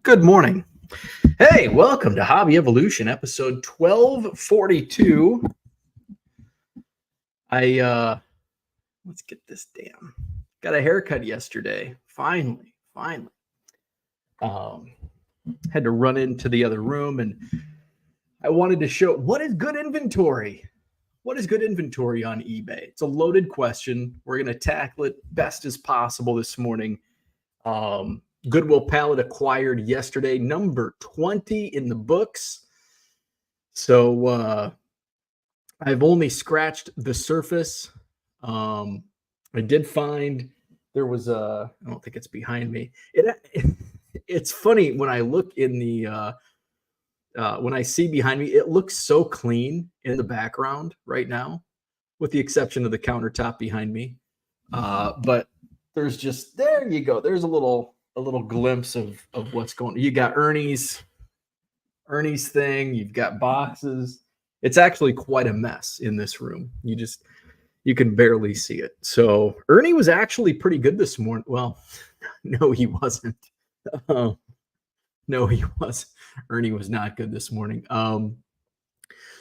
Good morning. Hey, welcome to Hobby Evolution, episode 1242. Let's get this damn. Got a haircut yesterday. Finally. Had to run into the other room and I wanted to show what is good inventory. What is good inventory on eBay? It's a loaded question. We're going to tackle it best as possible this morning. Goodwill Pallet acquired yesterday, number 20 in the books. So I've only scratched the surface. I did find there was I don't think it's behind me. It's funny when I look in the when I see behind me, it looks so clean in the background right now, with the exception of the countertop behind me. But there's just, there you go. There's a little glimpse of what's going on. You got Ernie's thing. You've got boxes. It's actually quite a mess in this room. You can barely see it. So Ernie was actually pretty good this morning. Well, no, he wasn't. No, he was. Ernie was not good this morning.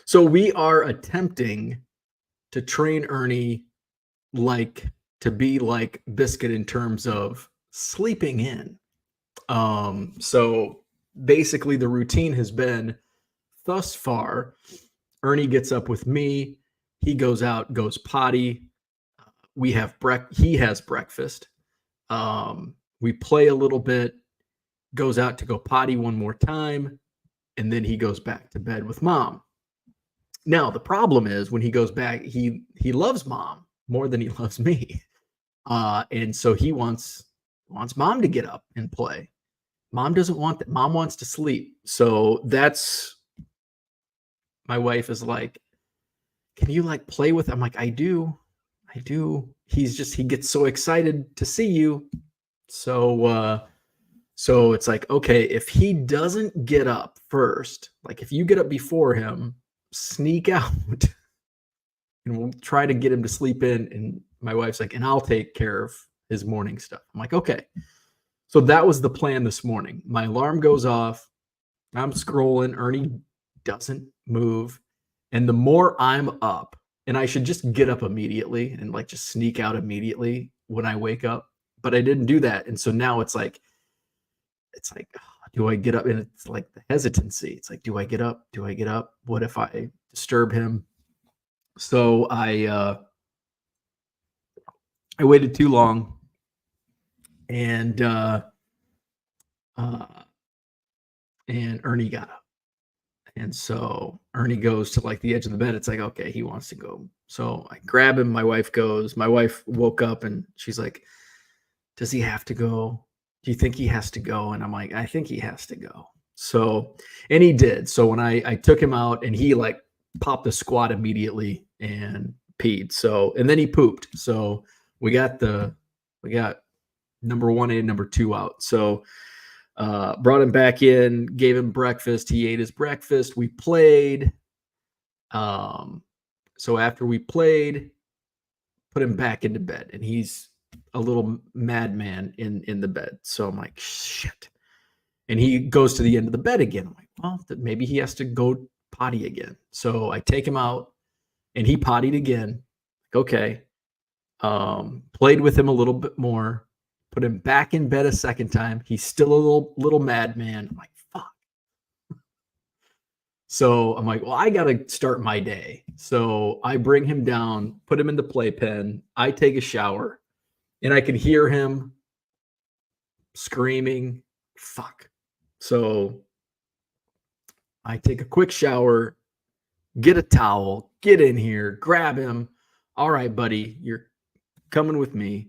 So we are attempting to train Ernie to be like Biscuit in terms of sleeping in. So basically the routine has been thus far, Ernie gets up with me, he goes out, goes potty, he has breakfast, we play a little bit, goes out to go potty one more time, and then he goes back to bed with mom. Now the problem is when he goes back, he loves mom more than he loves me, and so he wants mom to get up and play. Mom doesn't want that. Mom wants to sleep. So my wife is like, can you play with? I'm like, I do. He gets so excited to see you. So it's like, okay, if he doesn't get up first, if you get up before him, sneak out and we'll try to get him to sleep in. And my wife's like, and I'll take care of his morning stuff. I'm like, okay. So that was the plan this morning. My alarm goes off. I'm scrolling. Ernie doesn't move. And the more I'm up, and I should just get up immediately and just sneak out immediately when I wake up, but I didn't do that. And so now it's like, do I get up? And it's like the hesitancy. It's like, do I get up? What if I disturb him? So I waited too long. And Ernie got up. And so Ernie goes to the edge of the bed. It's like, okay, he wants to go. So I grab him. My wife goes. My wife woke up and she's like, does he have to go? Do you think he has to go? And I'm like, I think he has to go. So, and he did. So when I took him out and he popped the squat immediately and peed. So, and then he pooped. So we got number 1 and number 2 out. So brought him back in, gave him breakfast. He ate his breakfast. We played. So after we played, put him back into bed, and he's a little madman in the bed. So I'm like, shit. And he goes to the end of the bed again. I'm like, well, maybe he has to go potty again. So I take him out and he pottied again. Okay. Played with him a little bit more. Put him back in bed a second time. He's still a little madman. I'm like, fuck. So I'm like, well, I got to start my day. So I bring him down, put him in the playpen. I take a shower, and I can hear him screaming, fuck. So I take a quick shower, get a towel, get in here, grab him. All right, buddy, you're coming with me.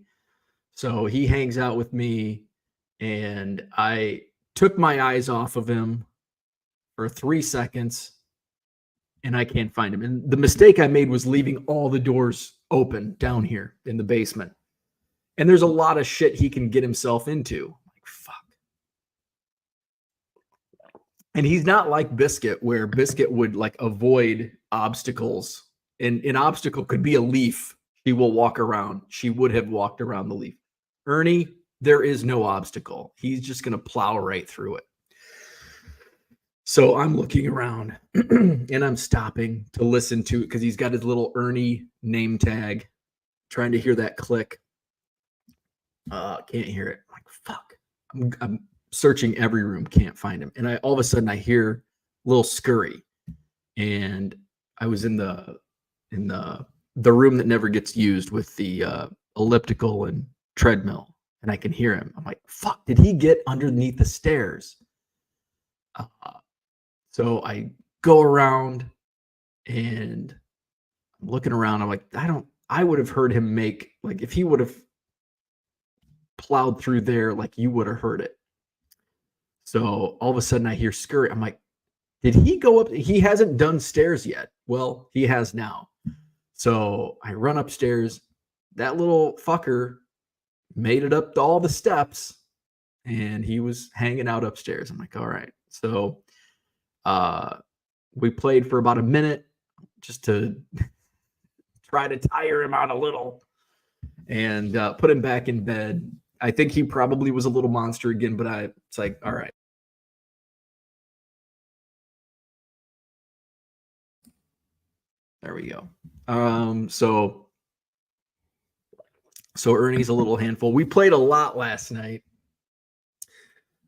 So he hangs out with me, and I took my eyes off of him for 3 seconds, and I can't find him. And the mistake I made was leaving all the doors open down here in the basement. And there's a lot of shit he can get himself into. Like, fuck. And he's not like Biscuit, where Biscuit would avoid obstacles. And an obstacle could be a leaf. She will walk around. She would have walked around the leaf. Ernie, there is no obstacle. He's just going to plow right through it. So I'm looking around and I'm stopping to listen to it because he's got his little Ernie name tag, trying to hear that click. Can't hear it. I'm like, fuck. I'm searching every room, can't find him. And all of a sudden I hear little scurry. And I was in the room that never gets used with the elliptical and treadmill, and I can hear him. I'm like, fuck, did he get underneath the stairs? So I go around and I'm looking around. I'm like, I would have heard him make, like, if he would have plowed through there, like, you would have heard it. So all of a sudden I hear scurry. I'm like, did he go up? He hasn't done stairs yet. Well, he has now. So I run upstairs. That little fucker made it up to all the steps and he was hanging out upstairs. I'm like, all right. So we played for about a minute just to try to tire him out a little and put him back in bed. I think he probably was a little monster again, but it's like, all right. There we go. So Ernie's a little handful. We played a lot last night.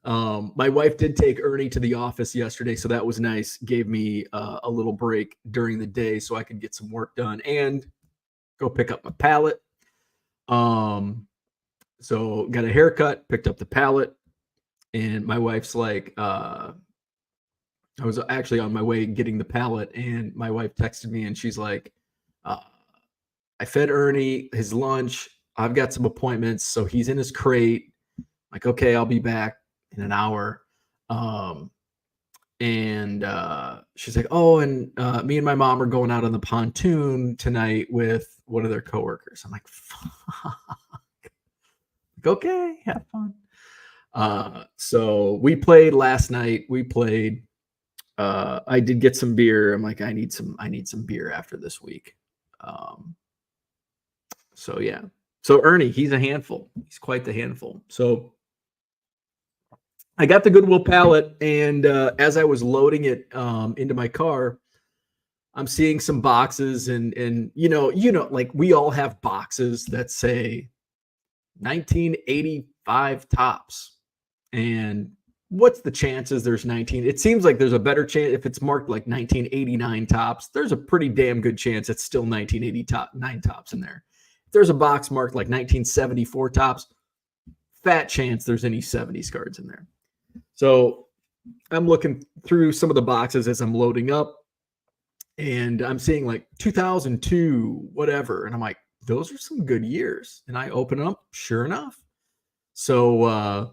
My wife did take Ernie to the office yesterday, so that was nice. Gave me a little break during the day so I could get some work done and go pick up my pallet. So got a haircut, picked up the pallet, and my wife's like, I was actually on my way getting the pallet, and my wife texted me, and she's like, I fed Ernie his lunch. I've got some appointments, so he's in his crate. Like, okay, I'll be back in an hour. And she's like, oh, and me and my mom are going out on the pontoon tonight with one of their coworkers. I'm like, fuck. Okay, have fun. So we played last night. I did get some beer. I'm like, I need some beer after this week. So yeah. So Ernie, he's a handful. He's quite the handful. So I got the Goodwill pallet, and as I was loading it into my car, I'm seeing some boxes, and you know, like we all have boxes that say 1985 tops, and what's the chances there's 19? It seems like there's a better chance if it's marked like 1989 tops. There's a pretty damn good chance it's still 1989 tops in there. If there's a box marked like 1974 tops, fat chance there's any 70s cards in there. So I'm looking through some of the boxes as I'm loading up, and I'm seeing like 2002, whatever. And I'm like, those are some good years. And I open up, sure enough. So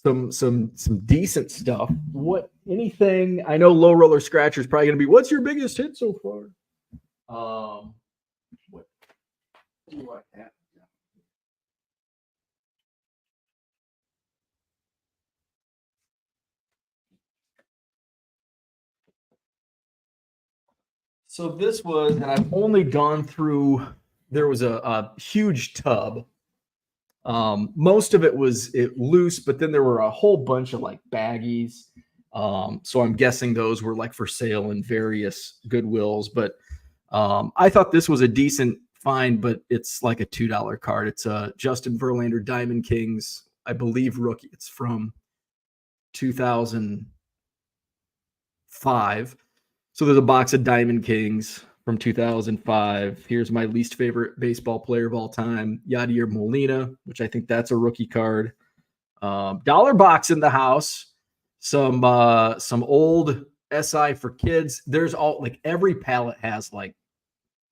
some decent stuff. Anything? I know Low Roller Scratcher is probably going to be, what's your biggest hit so far? What do I have? So this was, and I've only gone through, there was a huge tub. Most of it was loose, but then there were a whole bunch of like baggies. So I'm guessing those were like for sale in various Goodwills. But I thought this was a decent find, but it's like a $2 card. It's a Justin Verlander Diamond Kings, I believe, rookie. It's from 2005. So there's a box of Diamond Kings from 2005. Here's my least favorite baseball player of all time, Yadier Molina, which I think that's a rookie card. Dollar box in the house. Some old SI for kids. There's all, like, every pallet has, like,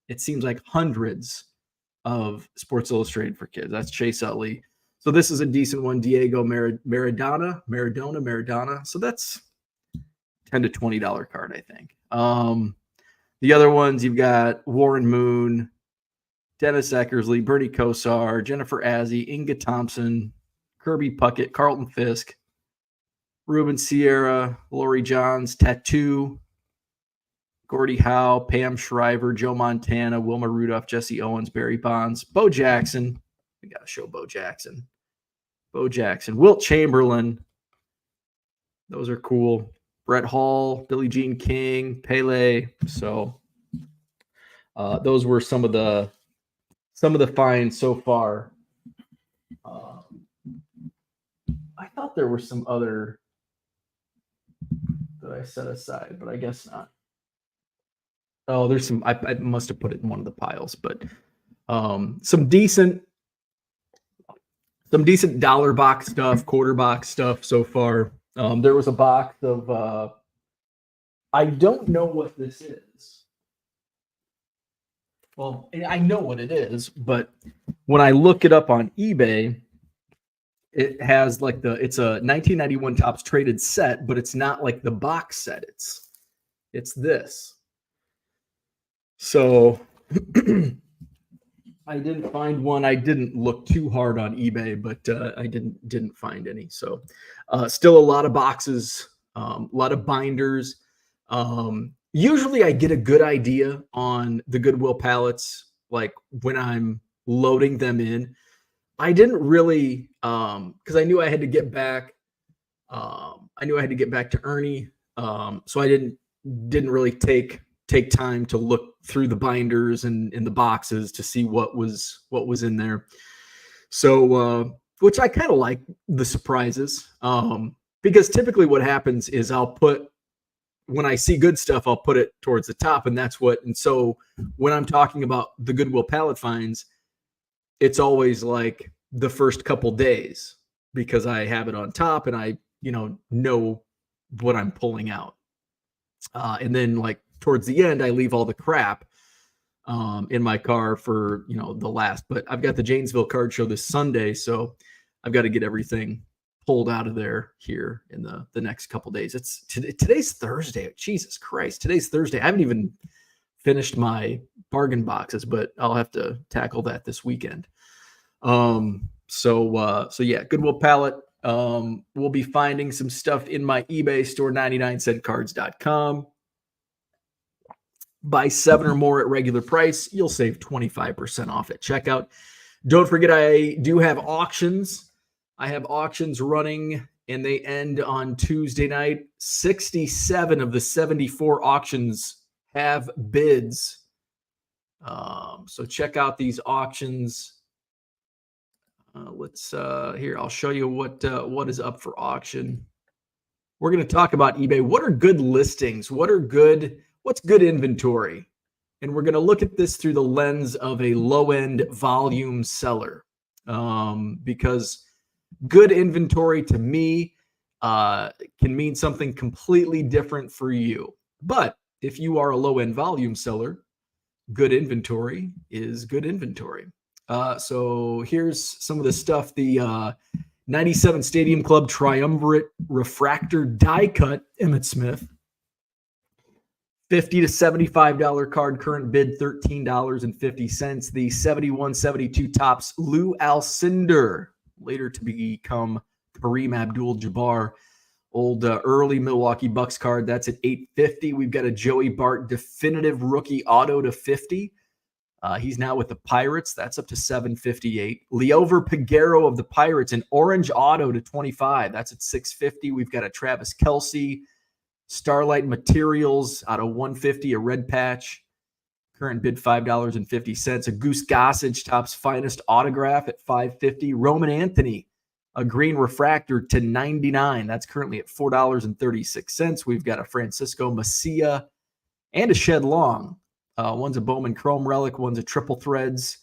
it seems like hundreds of Sports Illustrated for kids. That's Chase Utley. So this is a decent one, Diego Maradona. So that's $10 to $20 card, I think. The other ones, you've got Warren Moon, Dennis Eckersley, Bernie Kosar, Jennifer Azzi, Inga Thompson, Kirby Puckett, Carlton Fisk, Ruben Sierra, Lori Johns, Tattoo, Gordie Howe, Pam Shriver, Joe Montana, Wilma Rudolph, Jesse Owens, Barry Bonds, Bo Jackson. We got to show Bo Jackson. Wilt Chamberlain. Those are cool. Brett Hall, Billie Jean King, Pele. So those were some of the finds so far. I thought there were some other that I set aside, but I guess not. Oh, there's some. I must have put it in one of the piles, but some decent dollar box stuff, quarter box stuff so far. There was a box of I don't know what this is. Well, I know what it is, but when I look it up on eBay, it has like it's a 1991 Topps traded set, but it's not like the box set. It's this. So I didn't find one. I didn't look too hard on eBay, but I didn't find any. So still a lot of boxes, a lot of binders. Usually I get a good idea on the Goodwill pallets, like when I'm loading them in. I didn't really, because I knew I had to get back. I knew I had to get back to Ernie, so I didn't really take time to look through the binders and in the boxes to see what was in there. So, which I kind of like the surprises, because typically what happens is when I see good stuff, I'll put it towards the top, and so when I'm talking about the Goodwill pallet finds, it's always like the first couple days because I have it on top and I, know what I'm pulling out. And then like towards the end, I leave all the crap in my car for, the last, but I've got the Janesville card show this Sunday. So I've got to get everything pulled out of there here in the next couple days. Today's Thursday. Jesus Christ. Today's Thursday. I haven't even finished my bargain boxes, but I'll have to tackle that this weekend. So yeah, Goodwill pallet. We'll be finding some stuff in my eBay store, 99centcards.com. Buy 7 or more at regular price. You'll save 25% off at checkout. Don't forget, I do have auctions. I have auctions running and they end on Tuesday night. 67 of the 74 auctions have bids. So check out these auctions. Here, I'll show you what is up for auction. We're going to talk about eBay. What are good listings? What's good inventory? And we're going to look at this through the lens of a low-end volume seller. Because good inventory to me can mean something completely different for you. But if you are a low-end volume seller, good inventory is good inventory. So here's some of the stuff. The 97 Stadium Club Triumvirate Refractor Die Cut Emmitt Smith. $50 to $75 card, current bid $13.50. The 71-72 Topps Lou Alcindor, later to become Kareem Abdul-Jabbar. Old early Milwaukee Bucks card, that's at $850. We've got a Joey Bart definitive rookie auto to $50. He's now with the Pirates. That's up to $758. Leover Piguero of the Pirates, an orange auto to $25. That's at $650. We've got a Travis Kelce Starlight Materials out of $150, a red patch. Current bid $5.50. A Goose Gossage Topps Finest autograph at $550. Roman Anthony, a green refractor to $99. That's currently at $4.36. We've got a Francisco Macia and a Shed Long. One's a Bowman Chrome Relic. One's a Triple Threads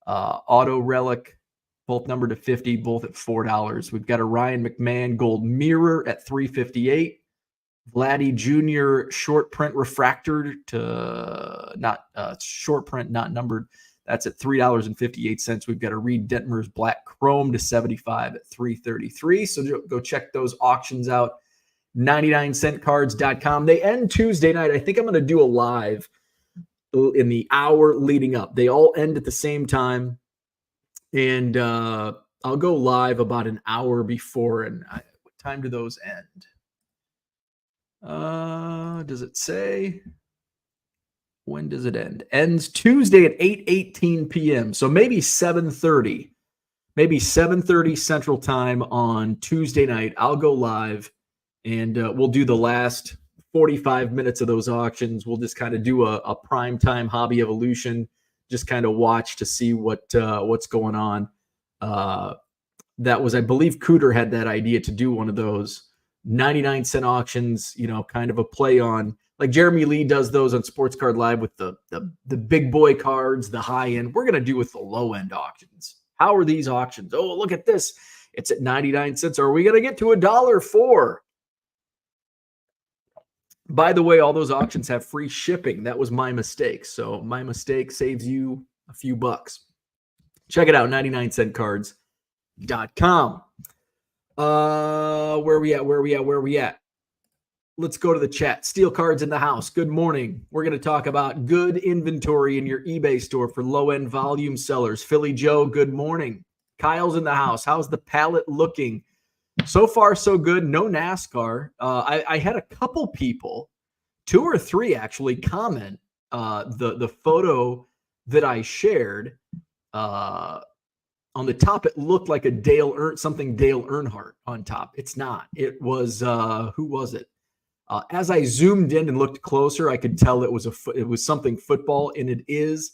Auto Relic. Both numbered to 50, both at $4. We've got a Ryan McMahon Gold Mirror at $358. Vladdy Jr. short print refractor to not short print, not numbered. That's at $3.58. We've got a Reed Detmer's Black Chrome to 75 at $333. So go check those auctions out. 99centcards.com. They end Tuesday night. I think I'm going to do a live in the hour leading up. They all end at the same time. And I'll go live about an hour before. And what time do those end? Does it say? When does it end? Ends Tuesday at 8:18 p.m. So maybe 7:30. Maybe 7:30 Central Time on Tuesday night. I'll go live and we'll do the last 45 minutes of those auctions. We'll just kind of do a prime time hobby evolution, just kind of watch to see what's going on. That was, I believe, Cooter had that idea to do one of those 99-cent auctions, kind of a play on, like Jeremy Lee does those on Sports Card Live with the big boy cards, the high end. We're going to do with the low end auctions. How are these auctions? Oh, look at this. It's at 99 cents. Are we going to get to $1.04? By the way, all those auctions have free shipping. That was my mistake. So my mistake saves you a few bucks. Check it out, 99centcards.com. Where we at? Let's go to the chat. Steel Cards in the house. Good morning. We're going to talk about good inventory in your eBay store for low-end volume sellers. Philly Joe, good morning. Kyle's in the house. How's the pallet looking? So far, so good. No NASCAR. I had a couple people, 2 or 3 actually, comment the photo that I shared. On the top, it looked like a something Dale Earnhardt on top. It's not. It was who was it? As I zoomed in and looked closer, I could tell it was something football, and it is.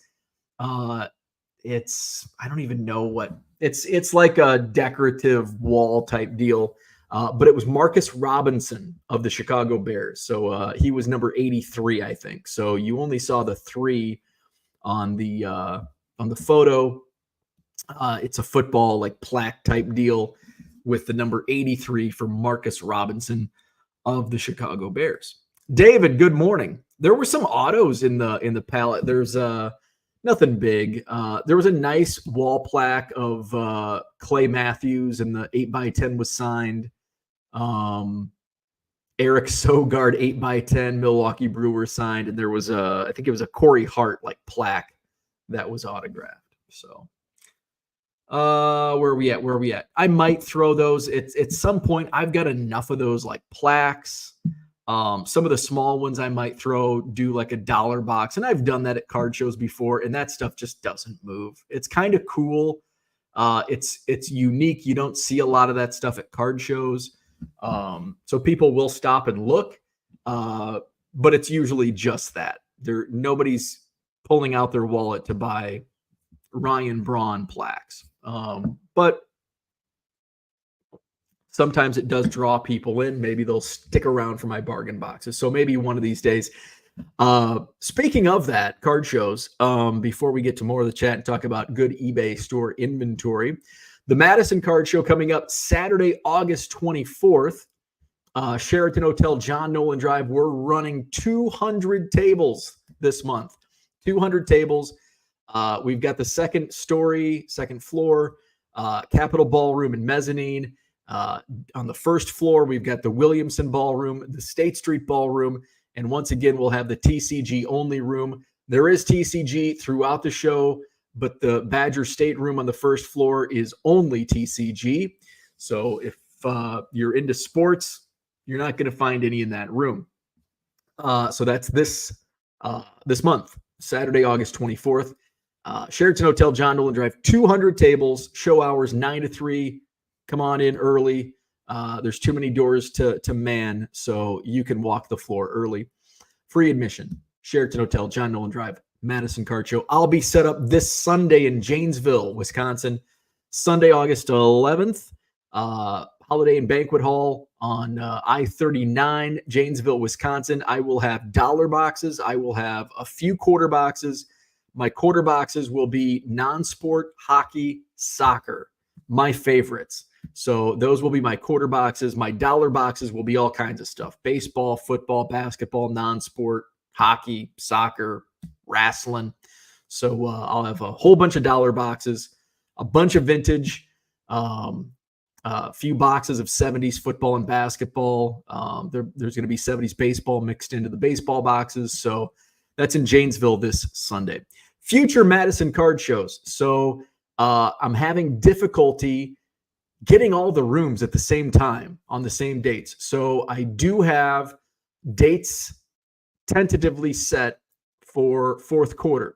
It's, I don't even know what it's like, a decorative wall type deal. But it was Marcus Robinson of the Chicago Bears. So he was number 83, I think. So you only saw the 3 on the photo. It's a football like plaque type deal with the number 83 for Marcus Robinson of the Chicago Bears. David, good morning. There were some autos in the pallet. There's nothing big. There was a nice wall plaque of Clay Matthews, and the 8x10 was signed. Eric Sogard 8x10 Milwaukee Brewers signed, and there was I think it was a Corey Hart like plaque that was autographed. So where are we at? I might throw those at some point. I've got enough of those like plaques. Some of the small ones I might do like $1 box. And I've done that at card shows before, and that stuff just doesn't move. It's kind of cool. It's unique. You don't see a lot of that stuff at card shows. So people will stop and look. But it's usually just that. Nobody's pulling out their wallet to buy Ryan Braun plaques. But sometimes it does draw people in. Maybe they'll stick around for my bargain boxes. So maybe one of these days. Speaking of that, card shows, before we get to more of the chat and talk about good eBay store inventory, the Madison Card Show coming up Saturday, August 24th. Sheraton Hotel, John Nolan Drive. We're running 200 tables this month. 200 tables. We've got the second floor, Capitol Ballroom and Mezzanine. On the first floor, we've got the Williamson Ballroom, the State Street Ballroom, and once again, we'll have the TCG only room. There is TCG throughout the show, but the Badger State room on the first floor is only TCG. So if you're into sports, you're not going to find any in that room. So that's this month, Saturday, August 24th. Sheraton Hotel, John Nolan Drive, 200 tables, show hours 9 to 3. Come on in early. There's too many doors to man, so you can walk the floor early. Free admission. Sheraton Hotel, John Nolan Drive, Madison Card Show. I'll be set up this Sunday in Janesville, Wisconsin. Sunday, August 11th. Holiday and Banquet Hall on I-39, Janesville, Wisconsin. I will have dollar boxes. I will have a few quarter boxes. My quarter boxes will be non-sport, hockey, soccer, my favorites. So those will be my quarter boxes. My dollar boxes will be all kinds of stuff: baseball, football, basketball, non-sport, hockey, soccer, wrestling. So I'll have a whole bunch of dollar boxes, a bunch of vintage, a few boxes of 70s football and basketball. There's going to be 70s baseball mixed into the baseball boxes. So that's in Janesville this Sunday. Future Madison card shows. So I'm having difficulty getting all the rooms at the same time on the same dates. So I do have dates tentatively set for fourth quarter.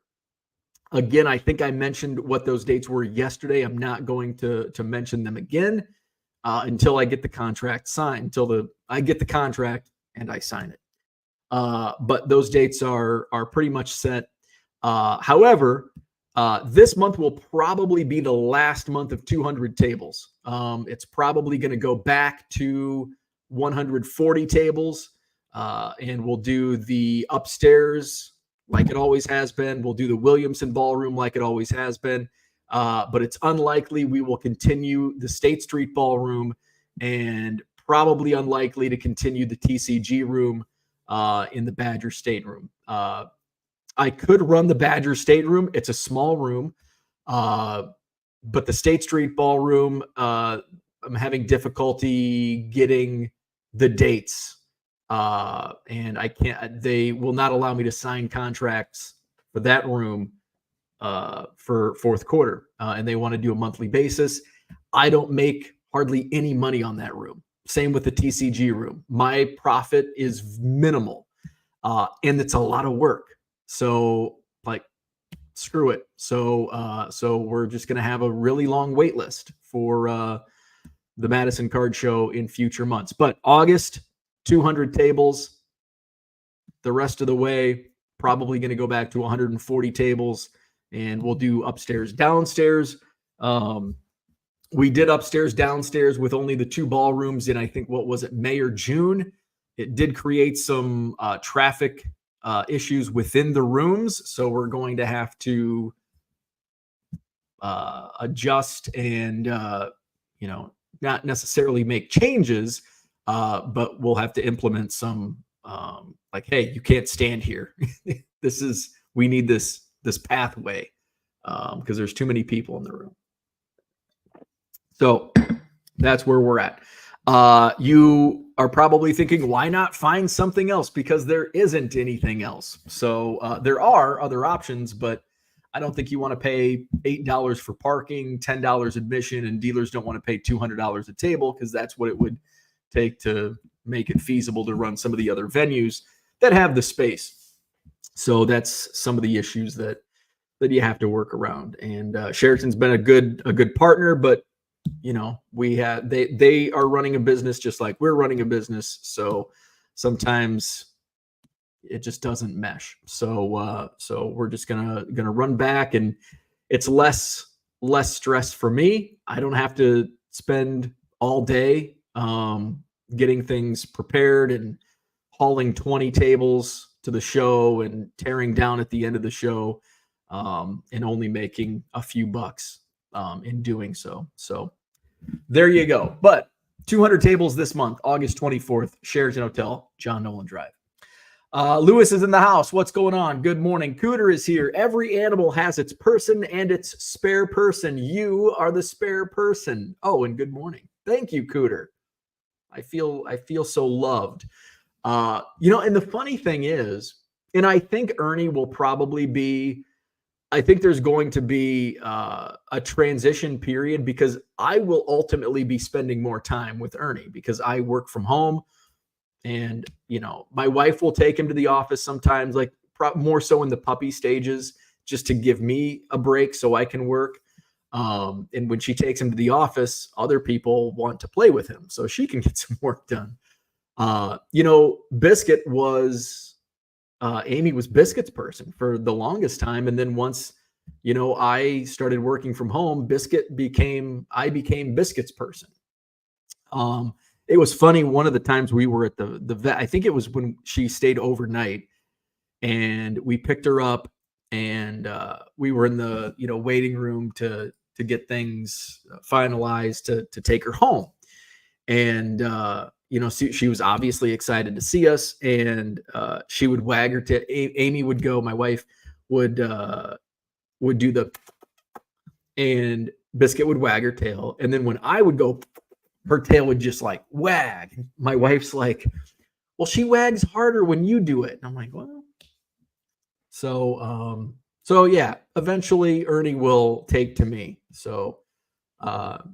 Again, I think I mentioned what those dates were yesterday. I'm not going to mention them again. until I get the contract signed, until I get the contract and I sign it. But those dates are pretty much set. However, this month will probably be the last month of 200 tables. It's probably going to go back to 140 tables, and we'll do the upstairs like it always has been. We'll do the Williamson Ballroom like it always has been. But it's unlikely we will continue the State Street Ballroom, and probably unlikely to continue the TCG room in the Badger Stateroom. I could run the Badger Stateroom. It's a small room, but the State Street Ballroom, I'm having difficulty getting the dates, and I can't. They will not allow me to sign contracts for that room for fourth quarter, and they want to do a monthly basis. I don't make hardly any money on that room. Same with the TCG room. My profit is minimal, and it's a lot of work. So, like, screw it. So we're just going to have a really long wait list for the Madison Card Show in future months. But August, 200 tables. The rest of the way, probably going to go back to 140 tables, and we'll do upstairs, downstairs. We did upstairs, downstairs with only the two ballrooms in, I think, what was it, May or June. It did create some traffic issues within the rooms, so we're going to have to adjust and not necessarily make changes, but we'll have to implement some like, hey, you can't stand here. We need this pathway because there's too many people in the room. So that's where we're at. You are probably thinking, why not find something else? Because there isn't anything else. So there are other options, but I don't think you want to pay $8 for parking, $10 admission, and dealers don't want to pay $200 a table, because that's what it would take to make it feasible to run some of the other venues that have the space. So that's some of the issues that you have to work around. And Sheraton's been a good partner, but they are running a business just like we're running a business. So sometimes it just doesn't mesh. So we're just gonna run back, and it's less stress for me. I don't have to spend all day getting things prepared and hauling 20 tables to the show and tearing down at the end of the show, and only making a few bucks in doing so. So there you go. But 200 tables this month, August 24th, Sheraton Hotel, John Nolan Drive. Lewis is in the house. What's going on? Good morning. Cooter is here. Every animal has its person and its spare person. You are the spare person. Oh, and good morning. Thank you, Cooter. I feel so loved. And the funny thing is, and I think Ernie will probably be, I think there's going to be a transition period, because I will ultimately be spending more time with Ernie because I work from home, and my wife will take him to the office sometimes, like more so in the puppy stages, just to give me a break so I can work. And when she takes him to the office, other people want to play with him so she can get some work done. Biscuit was Amy was Biscuit's person for the longest time. And then once, I started working from home, I became Biscuit's person. It was funny. One of the times we were at the vet, I think it was when she stayed overnight, and we picked her up, and we were in the, waiting room to get things finalized to take her home. And, she was obviously excited to see us, and she would wag her tail. Amy would go, my wife would do and Biscuit would wag her tail. And then when I would go, her tail would just like wag. My wife's like, well, she wags harder when you do it. And I'm like, well, so yeah, eventually Ernie will take to me. So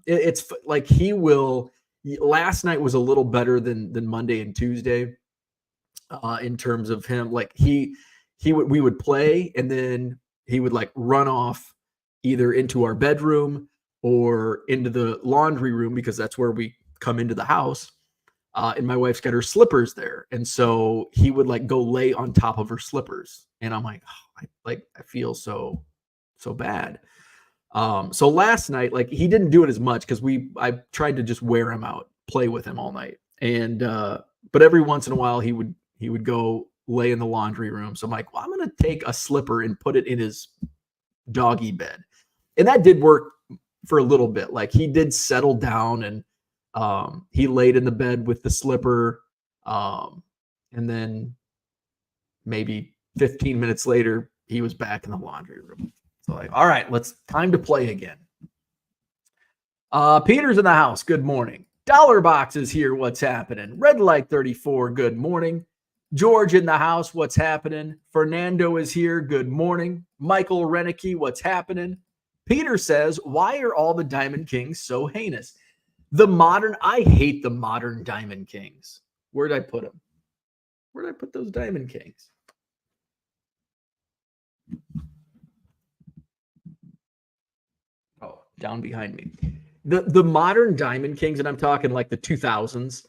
it's like he will. Last night was a little better than Monday and Tuesday in terms of him. Like we would play, and then he would like run off either into our bedroom or into the laundry room, because that's where we come into the house, and my wife's got her slippers there. And so he would like go lay on top of her slippers. And I'm like, oh, I feel so bad. So last night, like he didn't do it as much because I tried to just wear him out, play with him all night. And but every once in a while he would go lay in the laundry room. So I'm like, well, I'm gonna take a slipper and put it in his doggy bed. And that did work for a little bit. Like he did settle down and he laid in the bed with the slipper. And then maybe 15 minutes later, he was back in the laundry room. So like, all right, time to play again. Peter's in the house. Good morning. Dollar Box is here. What's happening? Red Light 34. Good morning. George in the house. What's happening? Fernando is here. Good morning. Michael Renicky. What's happening? Peter says, why are all the Diamond Kings so heinous? I hate the modern Diamond Kings. Where'd I put them? Where'd I put those Diamond Kings? Oh, down behind me. The modern Diamond Kings, and I'm talking like the 2000s.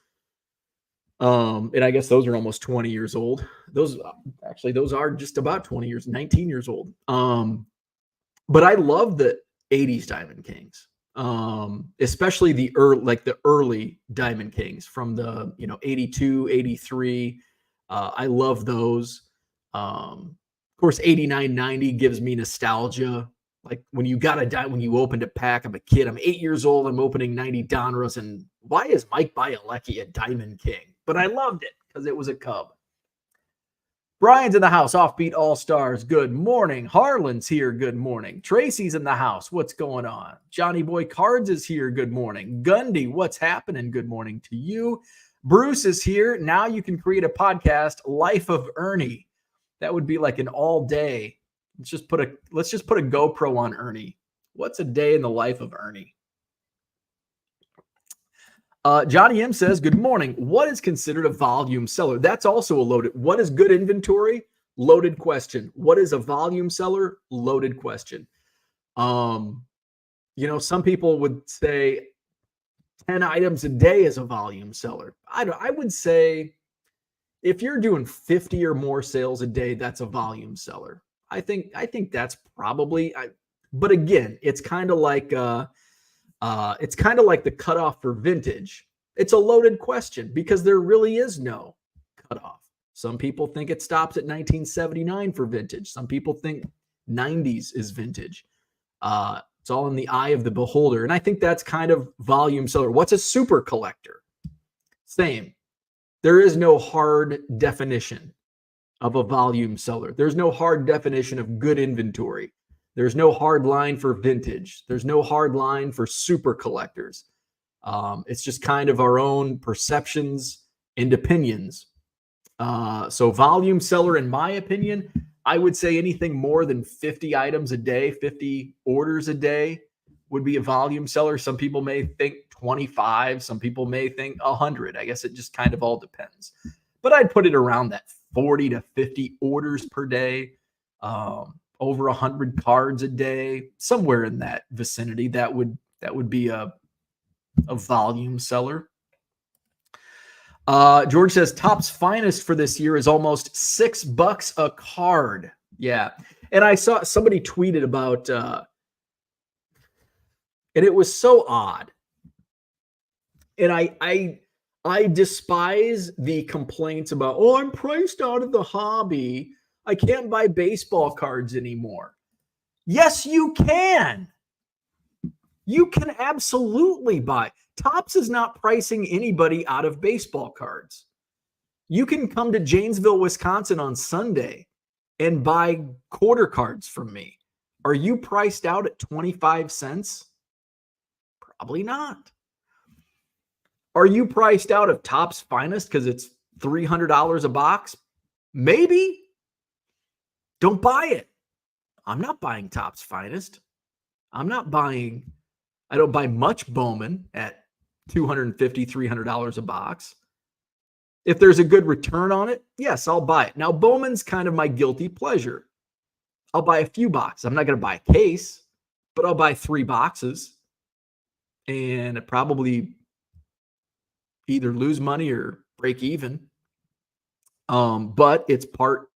And I guess those are almost 20 years old. Those are just about 20 years, 19 years old. But I love the 80s Diamond Kings. Especially the early Diamond Kings from the 82, 83. I love those. Of course, 89, 90 gives me nostalgia. Like when you opened a pack, I'm a kid, I'm 8 years old, I'm opening 90 Donruss, and why is Mike Bielecki a Diamond King? But I loved it because it was a Cub. Brian's in the house. Offbeat All-Stars. Good morning. Harlan's here. Good morning. Tracy's in the house. What's going on? Johnny Boy Cards is here. Good morning. Gundy, what's happening? Good morning to you. Bruce is here. Now you can create a podcast, Life of Ernie. That would be like an all day. Let's just put a GoPro on Ernie. What's a day in the life of Ernie? Johnny M says, good morning. What is considered a volume seller? That's also a loaded. What is good inventory? Loaded question. What is a volume seller? Loaded question. Some people would say 10 items a day is a volume seller. I would say if you're doing 50 or more sales a day, that's a volume seller. I think that's probably, but again, it's kind of like the cutoff for vintage. It's a loaded question because there really is no cutoff. Some people think it stops at 1979 for vintage. Some people think 90s is vintage. It's all in the eye of the beholder. And I think that's kind of volume seller. What's a super collector? Same. There is no hard definition of a volume seller. There's no hard definition of good inventory. There's no hard line for vintage. There's no hard line for super collectors. It's just kind of our own perceptions and opinions. So volume seller, in my opinion, I would say anything more than 50 items a day, 50 orders a day would be a volume seller. Some people may think 25. Some people may think 100. I guess it just kind of all depends. But I'd put it around that 40 to 50 orders per day. Over 100 cards a day, somewhere in that vicinity. That would be a volume seller. George says Topps Finest for this year is almost $6 a card. Yeah, and I saw somebody tweeted about, and it was so odd. And I despise the complaints about, oh, I'm priced out of the hobby. I can't buy baseball cards anymore. Yes, you can. You can absolutely buy. Topps is not pricing anybody out of baseball cards. You can come to Janesville, Wisconsin on Sunday and buy quarter cards from me. Are you priced out at 25 cents? Probably not. Are you priced out of Topps Finest because it's $300 a box? Maybe. Don't buy it. I'm not buying Topps Finest. I don't buy much Bowman at $250, $300 a box. If there's a good return on it, yes, I'll buy it. Now, Bowman's kind of my guilty pleasure. I'll buy a few boxes. I'm not going to buy a case, but I'll buy 3 boxes. And probably either lose money or break even. But it's part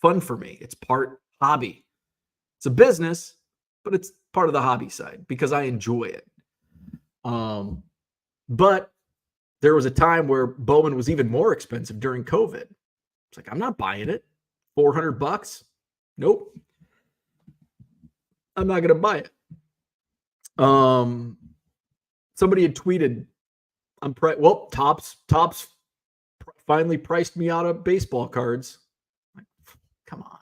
fun for me. It's part hobby. It's a business, but it's part of the hobby side because I enjoy it. But there was a time where Bowman was even more expensive during COVID. It's like, I'm not buying it. $400? Nope. I'm not going to buy it. Somebody had tweeted, Topps finally priced me out of baseball cards. Like, come on.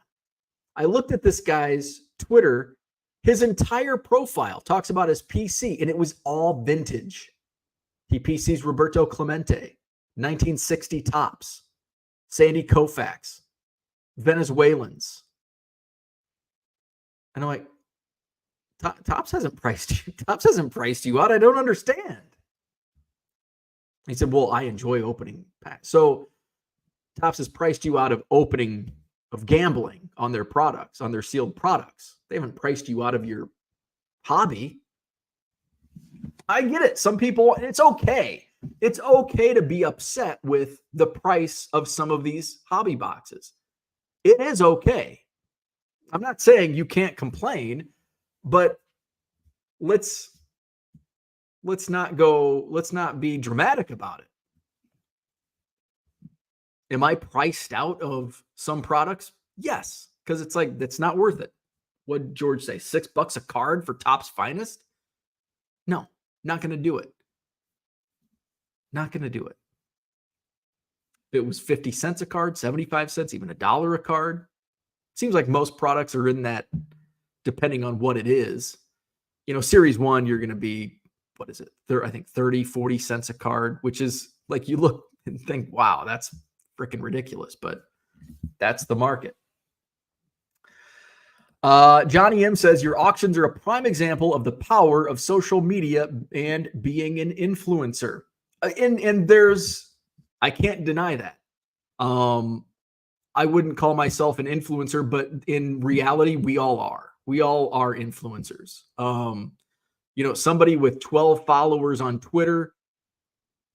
I looked at this guy's Twitter. His entire profile talks about his PC, and it was all vintage. He PCs Roberto Clemente, 1960 Topps, Sandy Koufax, Venezuelans. And I'm like, Topps hasn't priced you. Topps hasn't priced you out. I don't understand. He said, well, I enjoy opening packs. So Topps has priced you out of opening, of gambling on their products, on their sealed products. They haven't priced you out of your hobby. I get it. Some people, it's okay. It's okay to be upset with the price of some of these hobby boxes. It is okay. I'm not saying you can't complain, but let's not be dramatic about it. Am I priced out of some products? Yes, because it's like, that's not worth it. What did George say? $6 a card for Topps Finest? No, not going to do it. Not going to do it. If it was 50 cents a card, 75 cents, even $1 a card. Seems like most products are in that, depending on what it is. You know, Series 1, you're going to be, what is it? I think 30, 40 cents a card, which is like, you look and think, wow, that's freaking ridiculous, but that's the market. Johnny M says your auctions are a prime example of the power of social media and being an influencer. And there's, I can't deny that. I wouldn't call myself an influencer, but in reality, we all are. We all are influencers. You know, somebody with 12 followers on Twitter,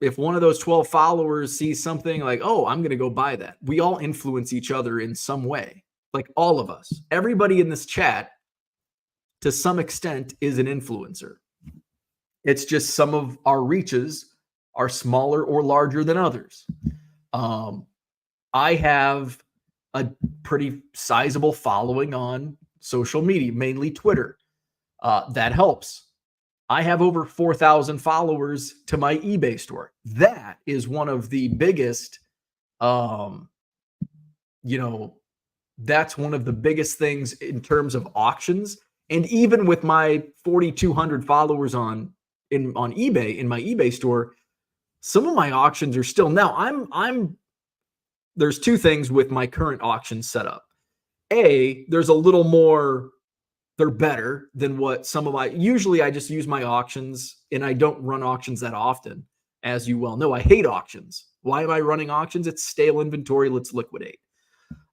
if one of those 12 followers sees something like, oh, I'm going to go buy that. We all influence each other in some way. Like all of us, everybody in this chat, to some extent, is an influencer. It's just some of our reaches are smaller or larger than others. I have a pretty sizable following on social media, mainly Twitter. That helps. I have over 4,000 followers to my eBay store. That is one of the biggest, that's one of the biggest things in terms of auctions. And even with my 4,200 followers on eBay, in my eBay store, some of my auctions are still, now there's two things with my current auction setup. There's a little more, they're better than what some of usually I just use my auctions, and I don't run auctions that often. As you well know, I hate auctions. Why am I running auctions? It's stale inventory. Let's liquidate.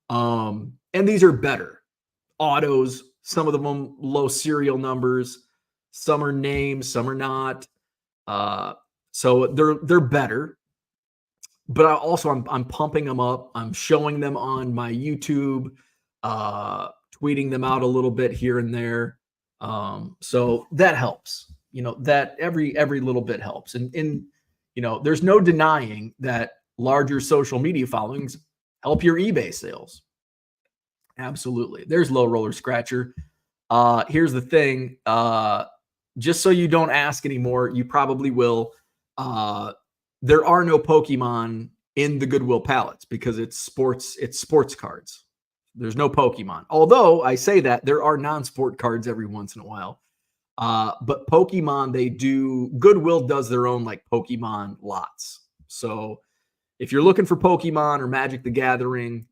And these are better. Autos, some of them low serial numbers, some are names, some are not. So they're better. But I'm pumping them up. I'm showing them on my YouTube, tweeting them out a little bit here and there. So that helps. You know, that every little bit helps. And you know, there's no denying that larger social media followings help your eBay sales. Absolutely. There's Low Roller Scratcher. Here's the thing. Just so you don't ask anymore, you probably will. There are no Pokemon in the Goodwill pallets because it's sports cards. There's no Pokemon. Although I say that there are non-sport cards every once in a while. But Pokemon, Goodwill does their own like Pokemon lots. So if you're looking for Pokemon or Magic the Gathering,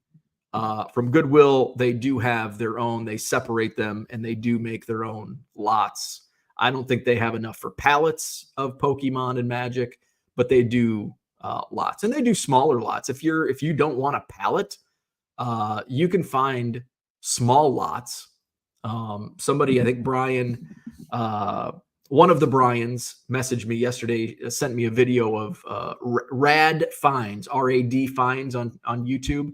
from Goodwill, they do have their own. They separate them and they do make their own lots. I don't think they have enough for pallets of Pokemon and Magic, but they do lots, and they do smaller lots. If you don't want a pallet, you can find small lots. Somebody, I think Brian one of the Bryans messaged me yesterday, sent me a video of Rad Finds, RAD Finds on YouTube.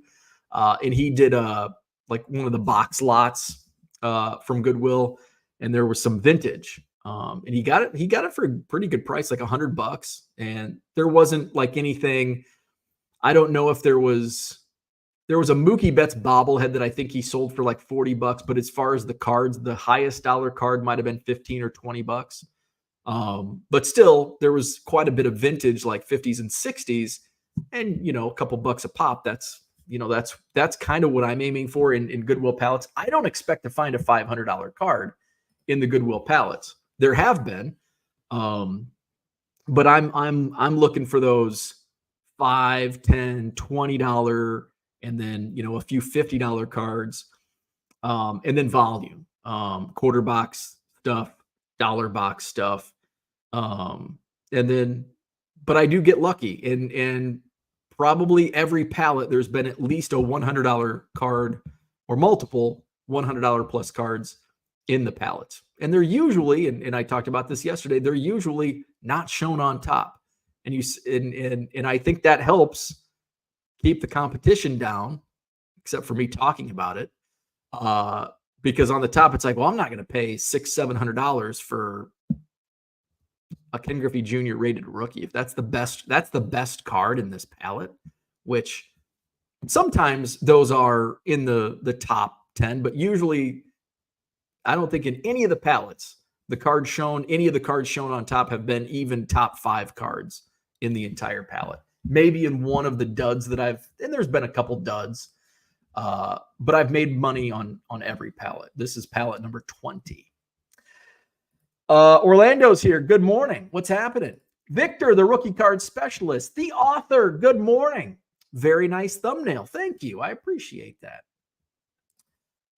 And he did like one of the box lots from Goodwill, and there was some vintage. And he got it for a pretty good price, like $100. And there wasn't like anything. I don't know if there was a Mookie Betts bobblehead that I think he sold for like $40, but as far as the cards, the highest dollar card might have been $15 or $20. But still, there was quite a bit of vintage, like 50s and 60s, and a couple bucks a pop. That's kind of what I'm aiming for in Goodwill pallets. I don't expect to find a $500 card in the Goodwill pallets. There have been, but I'm looking for those $5, $10, $20, and then a few $50 cards, and then volume, quarter box stuff, dollar box stuff, and then. But I do get lucky, and probably every pallet there's been at least a $100 card or multiple $100 plus cards in the pallets. And they're usually, and I talked about this yesterday, they're usually not shown on top. And I think that helps keep the competition down, except for me talking about it. Because on the top, it's like, well, I'm not going to pay $600-700 for a Ken Griffey Jr. rated rookie. If that's the best card in this pallet, which sometimes those are in the top 10, but usually I don't think in any of the pallets, any of the cards shown on top have been even top 5 cards in the entire pallet. Maybe in one of the duds and there's been a couple duds, but I've made money on every pallet. This is pallet number 20. Orlando's here. Good morning. What's happening? Victor, the rookie card specialist, the author. Good morning. Very nice thumbnail. Thank you. I appreciate that.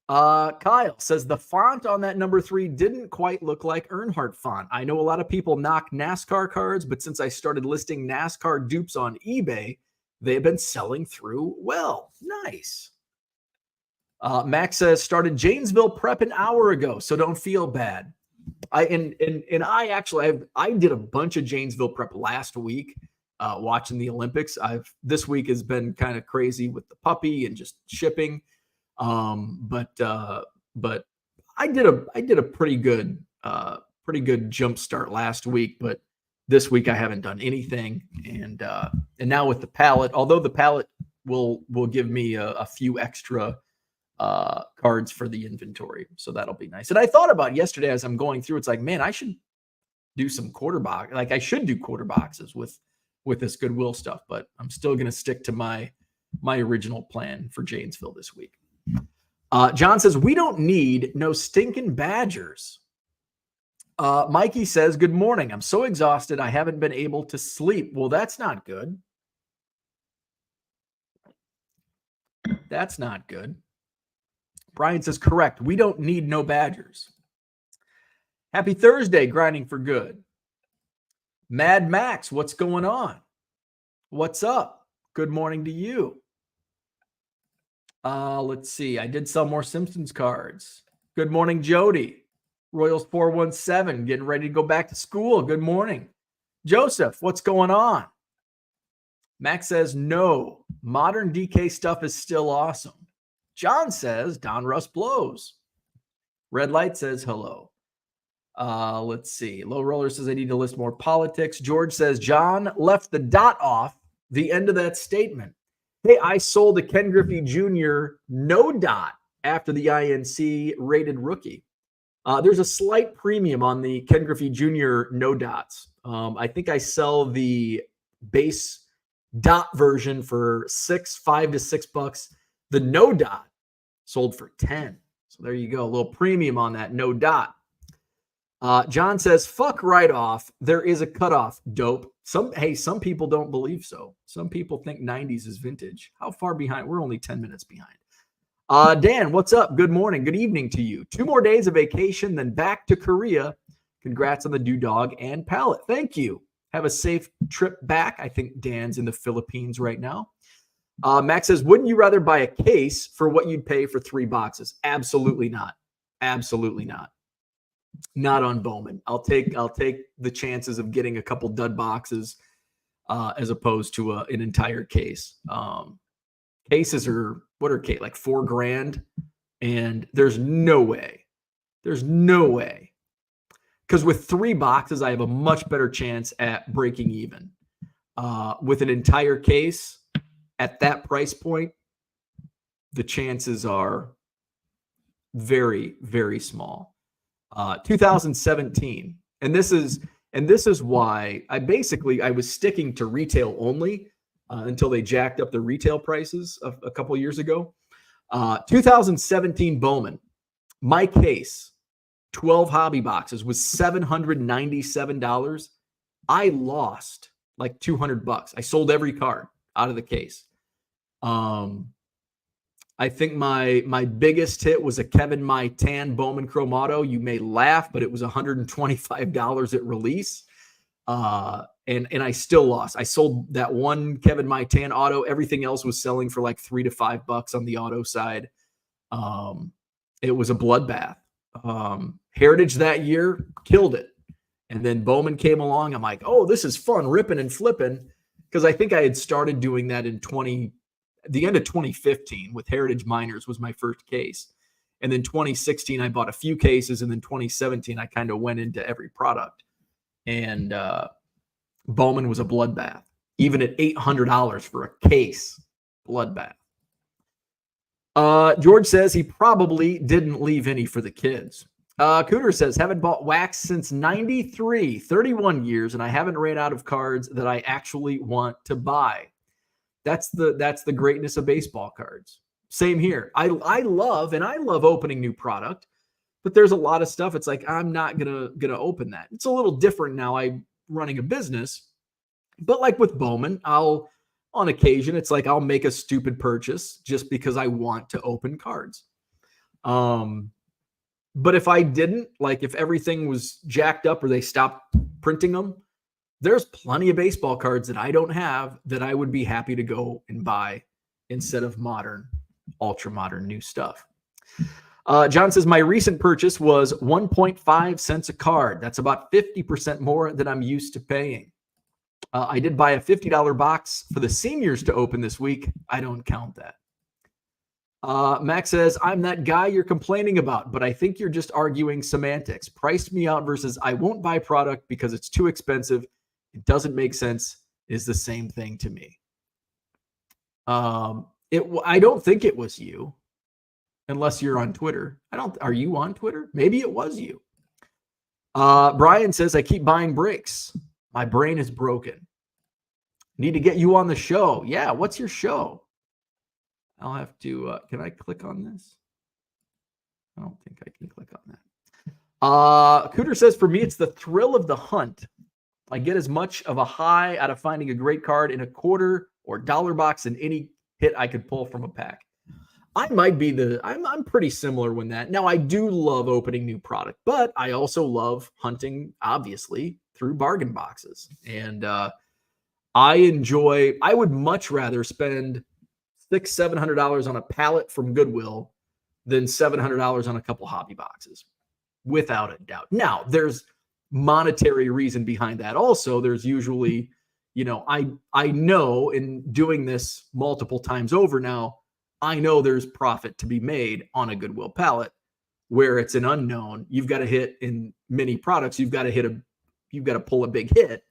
Kyle says the font on that number 3 didn't quite look like Earnhardt font. I know a lot of people knock NASCAR cards, but since I started listing NASCAR dupes on eBay, they've been selling through well. Nice. Max says started Janesville prep an hour ago, so don't feel bad. I did a bunch of Janesville prep last week, watching the Olympics. This week has been kind of crazy with the puppy and just shipping. But I did a pretty good jump start last week, but this week I haven't done anything. And now with the pallet, although the pallet will give me a few extra cards for the inventory. So that'll be nice. And I thought about yesterday as I'm going through, it's like, man, I should do some quarter box. Like I should do quarter boxes with this Goodwill stuff, but I'm still going to stick to my original plan for Janesville this week. John says, we don't need no stinking Badgers. Mikey says, good morning. I'm so exhausted. I haven't been able to sleep. Well, that's not good. That's not good. Brian says, correct. We don't need no Badgers. Happy Thursday, grinding for good. Mad Max, what's going on? What's up? Good morning to you. Let's see. I did sell more Simpsons cards. Good morning, Jody. Royals 417, getting ready to go back to school. Good morning. Joseph, what's going on? Max says, no. Modern DK stuff is still awesome. John says, Don Russ blows. Red Light says, hello. Let's see. Low Roller says, I need to list more politics. George says, John left the dot off the end of that statement. Hey, I sold a Ken Griffey Jr. no dot after the INC rated rookie. There's a slight premium on the Ken Griffey Jr. no dots. I think I sell the base dot version for $5 to $6. The no dot sold for 10. So there you go. A little premium on that no dot. John says, fuck right off. There is a cutoff. Dope. Some people don't believe so. Some people think 90s is vintage. How far behind? We're only 10 minutes behind. Dan, what's up? Good morning. Good evening to you. 2 more days of vacation, then back to Korea. Congrats on the Dog and Pallet. Thank you. Have a safe trip back. I think Dan's in the Philippines right now. Max says, wouldn't you rather buy a case for what you'd pay for 3 boxes? Absolutely not. Absolutely not. not on Bowman. I'll take the chances of getting a couple dud boxes as opposed to an entire case. Cases are like $4,000, and there's no way. Because with 3 boxes, I have a much better chance at breaking even. With an entire case at that price point, the chances are very, very small. 2017, and this is why I was sticking to retail only until they jacked up the retail prices a couple of years ago. 2017 Bowman, my case, 12 hobby boxes, was $797. I lost like $200. I sold every card out of the case. I think my biggest hit was a Kevin My Tan Bowman Chromato. You may laugh, but it was $125 at release. And I still lost. I sold that one Kevin My Tan auto. Everything else was selling for like $3 to $5 on the auto side. It was a bloodbath. Heritage that year killed it. And then Bowman came along. I'm like, oh, this is fun, ripping and flipping. Because I think I had started doing that in the end of 2015 with Heritage Miners was my first case. And then 2016, I bought a few cases. And then 2017, I kind of went into every product. And Bowman was a bloodbath. Even at $800 for a case, bloodbath. George says he probably didn't leave any for the kids. Cooter says, haven't bought wax since 93, 31 years, and I haven't ran out of cards that I actually want to buy. That's the greatness of baseball cards. Same here. I love opening new product, but there's a lot of stuff. It's like, I'm not gonna open that. It's a little different now. I'm running a business, but like with Bowman, on occasion, it's like I'll make a stupid purchase just because I want to open cards. But if I didn't, like if everything was jacked up or they stopped printing them, there's plenty of baseball cards that I don't have that I would be happy to go and buy instead of modern, ultra modern new stuff. John says, my recent purchase was 1.5 cents a card. That's about 50% more than I'm used to paying. I did buy a $50 box for the seniors to open this week. I don't count that. Max says, I'm that guy you're complaining about, but I think you're just arguing semantics. Priced me out versus I won't buy product because it's too expensive. It doesn't make sense is the same thing to me. I don't think it was you, unless you're on Twitter. Are you on Twitter? Maybe it was you. Brian says, I keep buying breaks. My brain is broken. Need to get you on the show. Yeah, what's your show? I'll have to, can I click on this? I don't think I can click on that. Cooter says, for me, it's the thrill of the hunt. I get as much of a high out of finding a great card in a quarter or dollar box than any hit I could pull from a pack. I might be I'm pretty similar when that. Now, I do love opening new product, but I also love hunting, obviously, through bargain boxes. And I would much rather spend $600-700 on a pallet from Goodwill than $700 on a couple hobby boxes, without a doubt. Now, there's monetary reason behind that. Also, there's usually, I know in doing this multiple times over now, I know there's profit to be made on a Goodwill pallet where it's an unknown. You've got to hit in many products. You've got to pull a big hit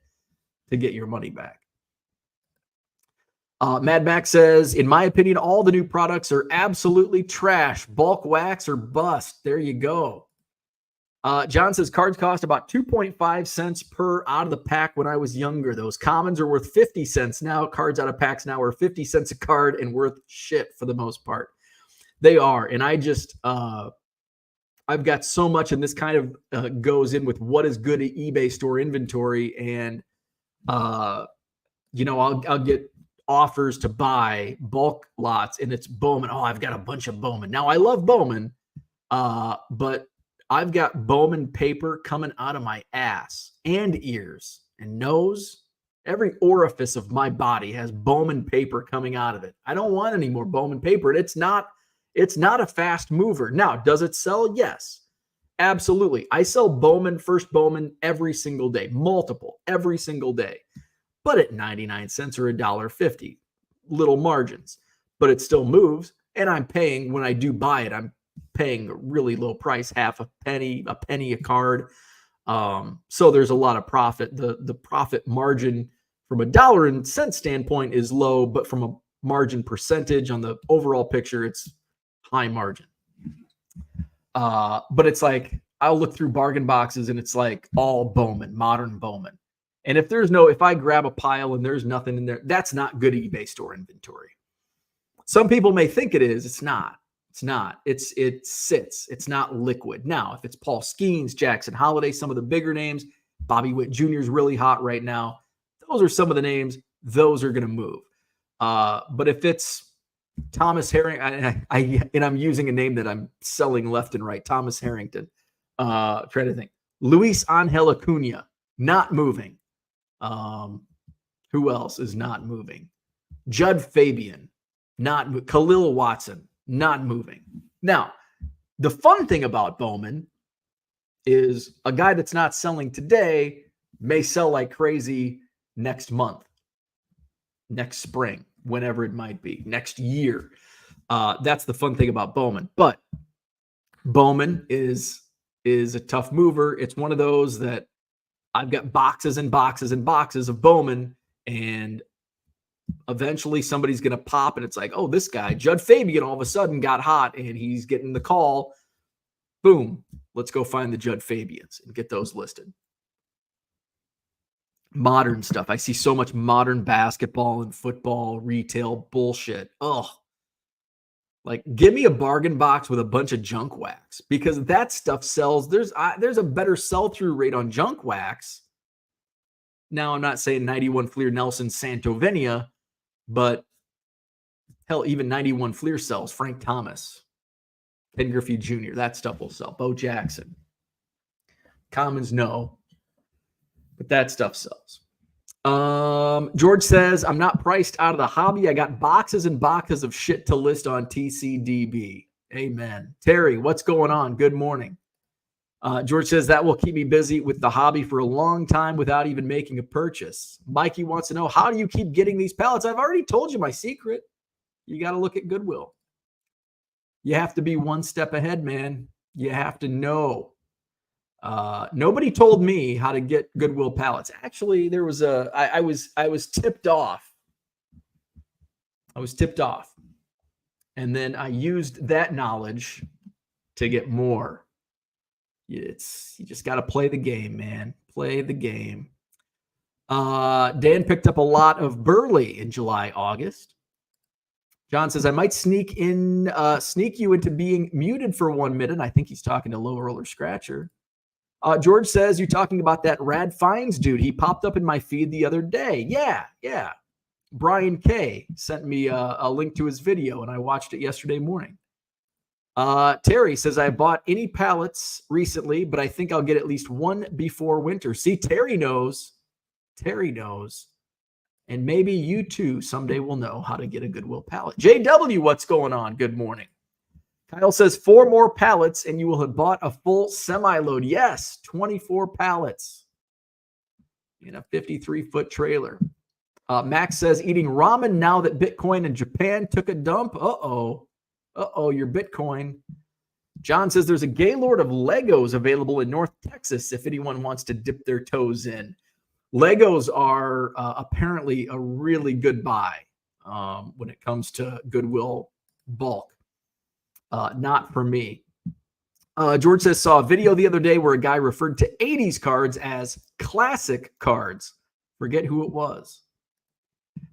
to get your money back. Mad Max says, in my opinion, all the new products are absolutely trash. Bulk wax or bust. There you go. John says, cards cost about 2.5 cents per out of the pack when I was younger. Those commons are worth 50 cents now. Cards out of packs now are 50 cents a card and worth shit for the most part. They are. And I just, I've got so much, and this kind of goes in with what is good at eBay store inventory. And, I'll get offers to buy bulk lots and it's Bowman. Oh, I've got a bunch of Bowman. Now I love Bowman, but I've got Bowman paper coming out of my ass and ears and nose. Every orifice of my body has Bowman paper coming out of it. I don't want any more Bowman paper. It's not a fast mover. Now, does it sell? Yes. Absolutely. I sell Bowman, first Bowman every single day, multiple, every single day, but at 99 cents or $1.50, little margins, but it still moves. And I'm paying, when I do buy it, I'm paying a really low price, half a penny a card. So there's a lot of profit. The profit margin from a dollar and cent standpoint is low, but from a margin percentage on the overall picture, it's high margin. But it's like, I'll look through bargain boxes and it's like all Bowman, modern Bowman. And if I grab a pile and there's nothing in there, that's not good eBay store inventory. Some people may think it is. It's not. It's not. It sits. It's not liquid. Now, if it's Paul Skeens, Jackson Holiday, some of the bigger names, Bobby Witt Jr. is really hot right now. Those are some of the names. Those are going to move. But if it's Thomas Harrington, and I'm using a name that I'm selling left and right, Thomas Harrington. Trying to think. Luis Angel Acuna, not moving. Who else is not moving? Judd Fabian, not Khalil Watson, not moving. Now, the fun thing about Bowman is a guy that's not selling today may sell like crazy next month, next spring, whenever it might be, next year. That's the fun thing about Bowman. But Bowman is a tough mover. It's one of those that I've got boxes and boxes and boxes of Bowman, and eventually somebody's going to pop, and it's like, oh, this guy, Judd Fabian, all of a sudden got hot, and he's getting the call. Boom. Let's go find the Judd Fabians and get those listed. Modern stuff. I see so much modern basketball and football, retail bullshit. Oh, like, give me a bargain box with a bunch of junk wax, because that stuff sells. There's a better sell-through rate on junk wax. Now, I'm not saying 91 Fleer Nelson Santovenia, but hell, even 91 Fleer sells. Frank Thomas, Ken Griffey Jr., that stuff will sell. Bo Jackson. Commons, no. But that stuff sells. George says, I'm not priced out of the hobby. I got boxes and boxes of shit to list on TCDB. Amen. Terry, what's going on? Good morning. George says, that will keep me busy with the hobby for a long time without even making a purchase. Mikey wants to know, how do you keep getting these pallets? I've already told you my secret. You got to look at Goodwill. You have to be one step ahead, man. You have to know. Nobody told me how to get Goodwill pallets. Actually, there was I was tipped off. And then I used that knowledge to get more. You just got to play the game, man. Play the game. Dan picked up a lot of Burley in July, August. John says, I might sneak you into being muted for 1 minute. I think he's talking to Low Roller Scratcher. George says, you're talking about that Rad Fines dude. He popped up in my feed the other day. Yeah. Brian K. sent me a link to his video, and I watched it yesterday morning. Terry says, I bought any pallets recently, but I think I'll get at least one before winter. See, Terry knows. And maybe you too someday will know how to get a Goodwill pallet. JW, what's going on? Good morning. Kyle says 4 more pallets and you will have bought a full semi-load. Yes, 24 pallets in a 53-foot trailer. Max says eating ramen now that Bitcoin in Japan took a dump. Uh-oh, your Bitcoin. John says there's a Gaylord of Legos available in North Texas if anyone wants to dip their toes in. Legos are apparently a really good buy when it comes to Goodwill bulk. Not for me. George says, saw a video the other day where a guy referred to 80s cards as classic cards. Forget who it was.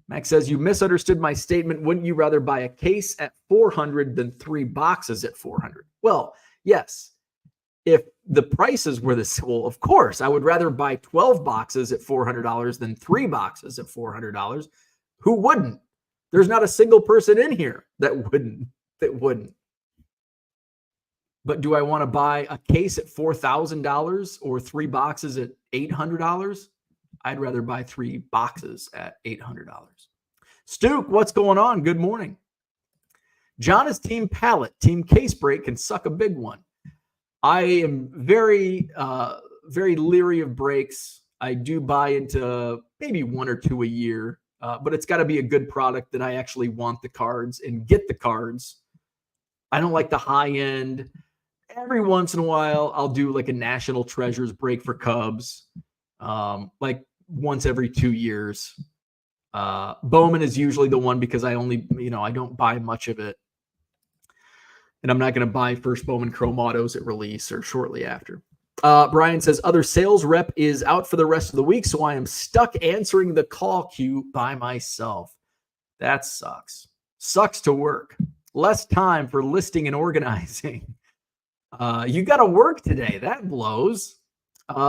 Max says, you misunderstood my statement. Wouldn't you rather buy a case at $400 than 3 boxes at $400? Well, yes. If the prices were this, well, of course, I would rather buy 12 boxes at $400 than 3 boxes at $400. Who wouldn't? There's not a single person in here that wouldn't. But do I want to buy a case at $4,000 or 3 boxes at $800? I'd rather buy 3 boxes at $800. Stuke, what's going on? Good morning. John is team pallet. Team case break can suck a big one. I am very, very leery of breaks. I do buy into maybe one or two a year, but it's got to be a good product that I actually want the cards and get the cards. I don't like the high end. Every once in a while, I'll do like a National Treasures break for Cubs, like once every 2 years. Bowman is usually the one because I only, I don't buy much of it. And I'm not going to buy first Bowman Chrome Autos at release or shortly after. Brian says, other sales rep is out for the rest of the week, so I am stuck answering the call queue by myself. That sucks. Sucks to work. Less time for listing and organizing. You got to work today. That blows.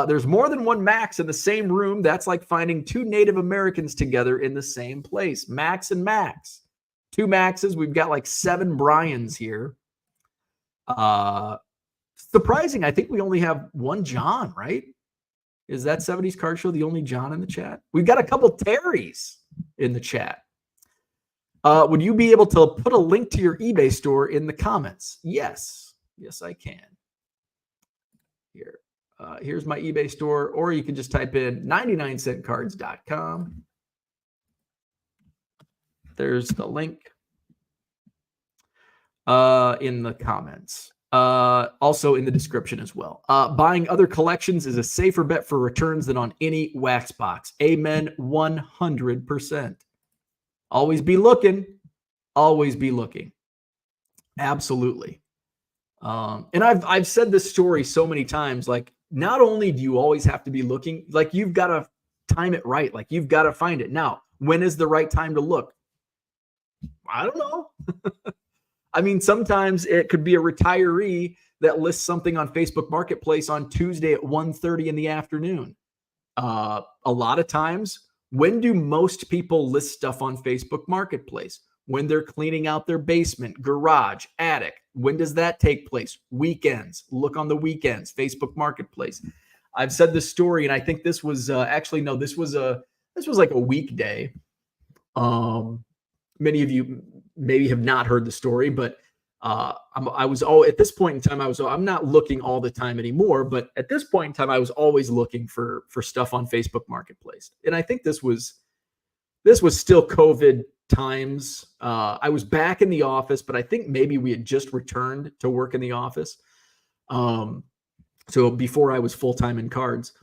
There's more than one Max in the same room. That's like finding two Native Americans together in the same place. Max and Max. Two Maxes. We've got like 7 Brians here. Surprising. I think we only have one John, right? Is that 70s Card Show the only John in the chat? We've got a couple Terrys in the chat. Would you be able to put a link to your eBay store in the comments? Yes. Yes, I can. Here. Here's my eBay store, or you can just type in 99centcards.com. There's the link in the comments. Also in the description as well. Buying other collections is a safer bet for returns than on any wax box. Amen 100%. Always be looking. Always be looking. Absolutely. And I've said this story so many times, like, not only do you always have to be looking, like, you've got to time it right. Like, you've got to find it. Now, when is the right time to look? I don't know. I mean, sometimes it could be a retiree that lists something on Facebook Marketplace on Tuesday at 1:30 in the afternoon. A lot of times, when do most people list stuff on Facebook Marketplace? When they're cleaning out their basement, garage, attic. When does that take place? Weekends. Look on the weekends, Facebook Marketplace. I've said this story, and I think this was this was like a weekday. Many of you maybe have not heard the story, but I was at this point in time, I'm not looking all the time anymore, but at this point in time, I was always looking for stuff on Facebook Marketplace. And I think this was still COVID times. I was back in the office, but I think maybe we had just returned to work in the office. So before I was full-time in cards,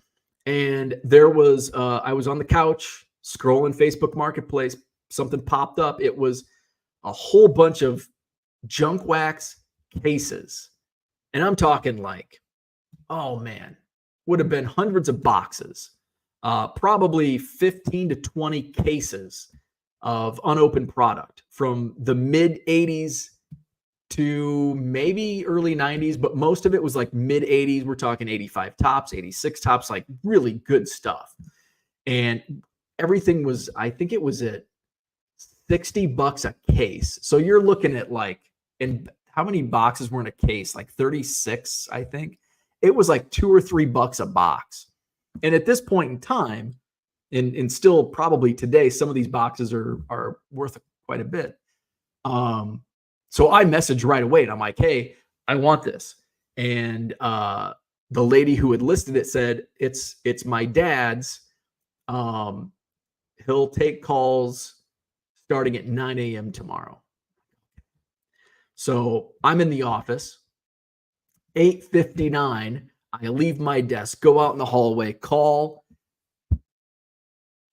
and there was, I was on the couch scrolling Facebook Marketplace. Something popped up. It was a whole bunch of junk wax cases. And I'm talking like, oh man, would have been hundreds of boxes, probably 15 to 20 cases of unopened product from the mid 80s to maybe early 90s, but most of it was like mid 80s. We're talking 85 tops, 86 tops, like really good stuff. And everything was, I think it was at $60 a case. So you're looking at like, and how many boxes were in a case? Like 36, I think. It was like $2 or $3 a box. And at this point in time, and still probably today, some of these boxes are worth quite a bit. So I messaged right away, and I'm like, hey, I want this. And the lady who had listed it said, it's my dad's. He'll take calls starting at 9 a.m. tomorrow. So I'm in the office, 8:59. I leave my desk, go out in the hallway, call.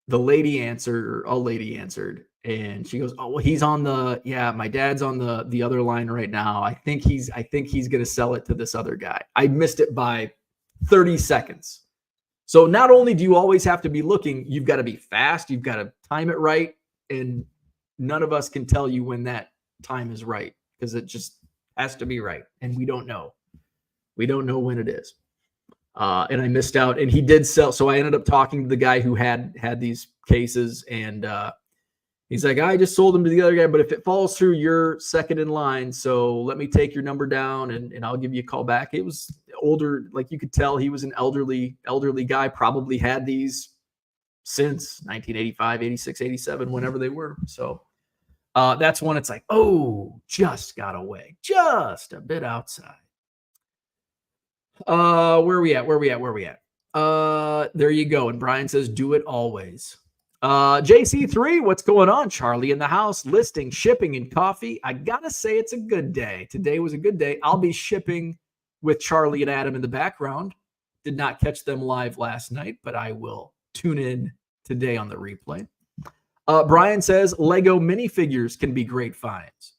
The lady answered, or a lady answered, and she goes, oh, well, he's on my dad's on the other line right now. I think he's going to sell it to this other guy. I missed it by 30 seconds. So not only do you always have to be looking, you've got to be fast. You've got to time it right. And none of us can tell you when that time is right, because it just has to be right. And we don't know. We don't know when it is. And I missed out, and he did sell. So I ended up talking to the guy who had these cases, and he's like, I just sold them to the other guy, but if it falls through, you're second in line. So let me take your number down, and I'll give you a call back. It was older. Like, you could tell he was an elderly guy, probably had these since 1985, 86, 87, whenever they were. So that's when it's like, oh, just got away, just a bit outside. Where we at? There you go. And Brian says, do it always. JC3, what's going on? Charlie in the house, listing, shipping, and coffee. I gotta say, it's a good day. Today was a good day. I'll be shipping with Charlie and Adam in the background. Did not catch them live last night, but I will tune in today on the replay. Brian says, Lego minifigures can be great finds.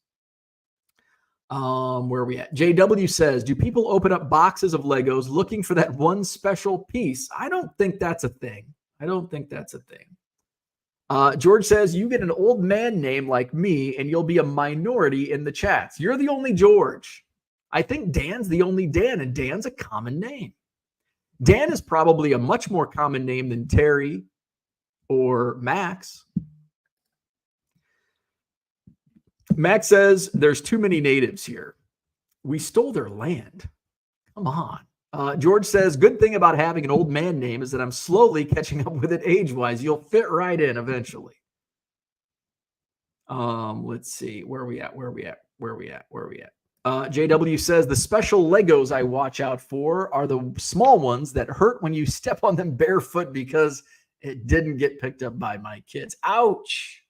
Where are we at? JW says, do people open up boxes of Legos looking for that one special piece? I don't think that's a thing. George says, you get an old man name like me and you'll be a minority in the chats. You're the only George. I think Dan's the only Dan, and Dan's a common name. Dan is probably a much more common name than Terry or Max. Max says, there's too many natives here. We stole their land. Come on. George says, good thing about having an old man name is that I'm slowly catching up with it age-wise. You'll fit right in eventually. Let's see. Where are we at? JW says, the special Legos I watch out for are the small ones that hurt when you step on them barefoot because it didn't get picked up by my kids. Ouch.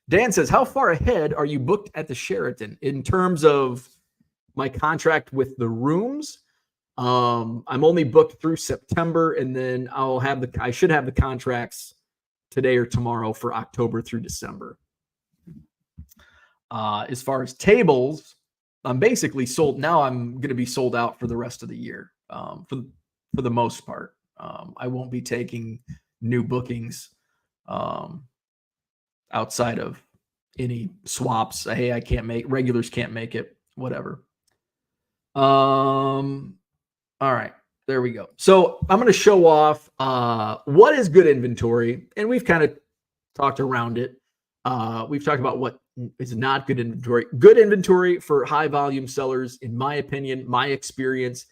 Dan says, how far ahead are you booked at the Sheraton in terms of my contract with the rooms? I'm only booked through September, and then I should have the contracts today or tomorrow for October through December. As far as tables, I'm basically sold. Now I'm going to be sold out for the rest of the year, for the most part. I won't be taking new bookings outside of any swaps. Hey, regulars can't make it, whatever. All right, there we go. So I'm going to show off what is good inventory, and we've kind of talked around it. We've talked about what is not good inventory. Good inventory for high volume sellers, in my opinion, my experience,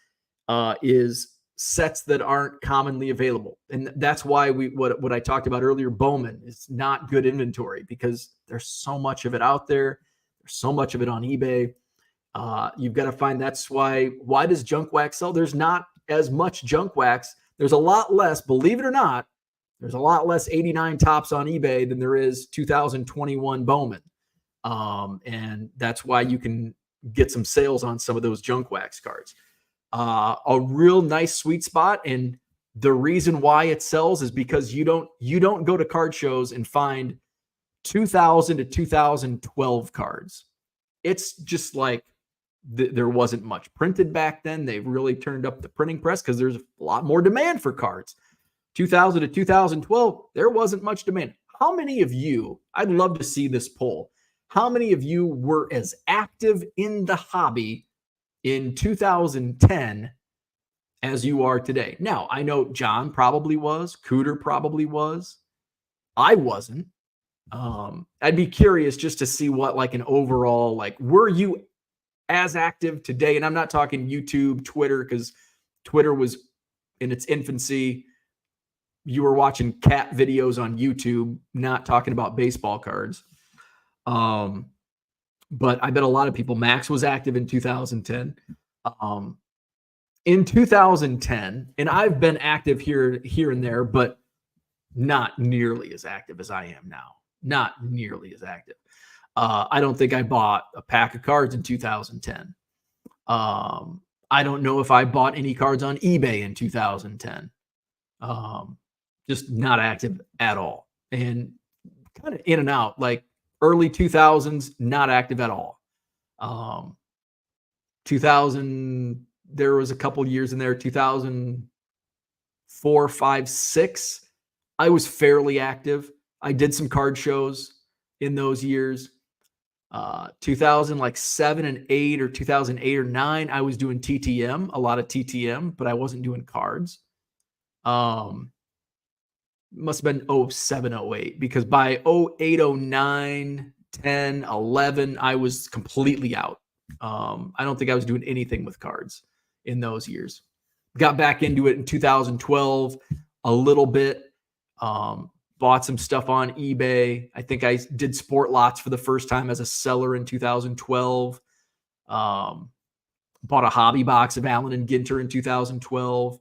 is sets that aren't commonly available. And that's why what I talked about earlier, Bowman, is not good inventory because there's so much of it out there. There's so much of it on eBay. You've got to find, that's why does junk wax sell? There's not as much junk wax. There's a lot less, believe it or not, there's a lot less 89 tops on eBay than there is 2021 Bowman. And that's why you can get some sales on some of those junk wax cards. A real nice sweet spot, and the reason why it sells is because you don't go to card shows and find 2000 to 2012 cards. It's just like there wasn't much printed back then. They've really turned up the printing press because there's a lot more demand for cards. 2000 to 2012, there wasn't much demand. How many of you, I'd love to see this poll, how many of you were as active in the hobby in 2010 as you are today? Now, I know John probably was, Cooter probably was. I wasn't. I'd be curious just to see what, like, an overall, like, were you as active today? And I'm not talking YouTube, Twitter, because Twitter was in its infancy. You were watching cat videos on YouTube, not talking about baseball cards. But I bet a lot of people, Max was active in 2010. In 2010, and I've been active here and there, but not nearly as active as I am now. Not nearly as active. I don't think I bought a pack of cards in 2010. I don't know if I bought any cards on eBay in 2010. Just not active at all. And kind of in and out, like early 2000s, not active at all. 2000, there was a couple years in there, 2004, 5, 6. I was fairly active. I did some card shows in those years. 2007 and 8, or 2008 or 9, I was doing TTM, a lot of TTM, but I wasn't doing cards. Must have been 07, 08, because by 08, 09, 10, 11, I was completely out. I don't think I was doing anything with cards in those years. Got back into it in 2012 a little bit. Bought some stuff on eBay. I think I did sport lots for the first time as a seller in 2012. Bought a hobby box of Allen and Ginter in 2012.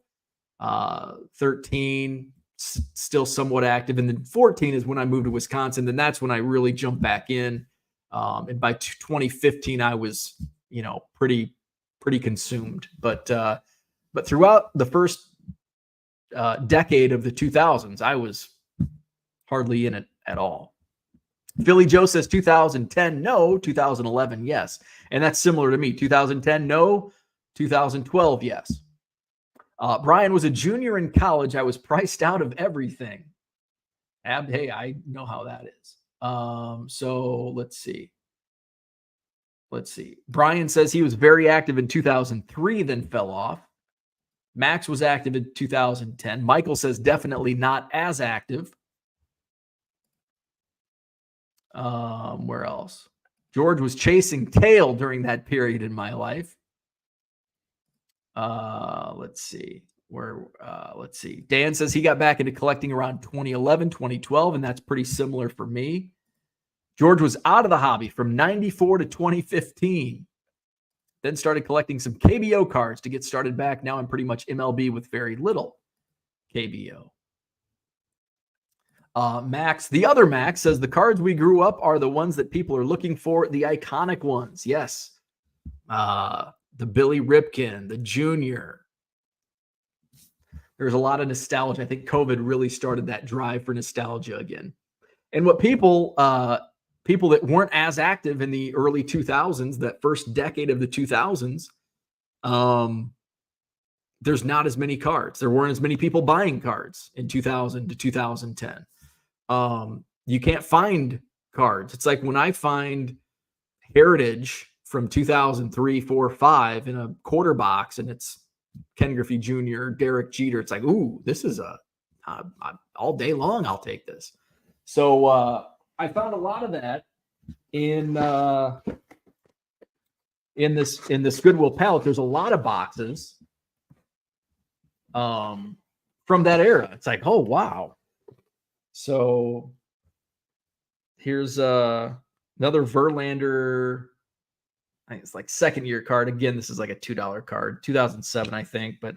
13, still somewhat active. And then 14 is when I moved to Wisconsin. Then that's when I really jumped back in. And by 2015, I was, pretty consumed. But throughout the first decade of the 2000s, I was hardly in it at all. Philly Joe says 2010, no. 2011, yes. And that's similar to me. 2010, no. 2012, yes. Brian was a junior in college. I was priced out of everything. Hey, I know how that is. So let's see. Brian says he was very active in 2003, then fell off. Max was active in 2010. Michael says definitely not as active. Where else? George was chasing tail during that period in my life. Let's see. Dan says he got back into collecting around 2011, 2012, and that's pretty similar for me. George was out of the hobby from 94 to 2015. Then started collecting some KBO cards to get started back. Now I'm pretty much MLB with very little KBO. Max, the other Max, says the cards we grew up are the ones that people are looking for, the iconic ones. Yes. The Billy Ripken, the Junior. There's a lot of nostalgia. I think COVID really started that drive for nostalgia again. And what people that weren't as active in the early 2000s, that first decade of the 2000s, there's not as many cards. There weren't as many people buying cards in 2000 to 2010. You can't find cards. It's like when I find Heritage from 2003, 4, 5 in a quarter box, and it's Ken Griffey Jr., Derek Jeter. It's like, ooh, this is all day long. I'll take this. So I found a lot of that in this Goodwill pallet. There's a lot of boxes from that era. It's like, oh wow. So here's another Verlander. I think it's like second year card. Again, this is like a $2 card, 2007, I think. But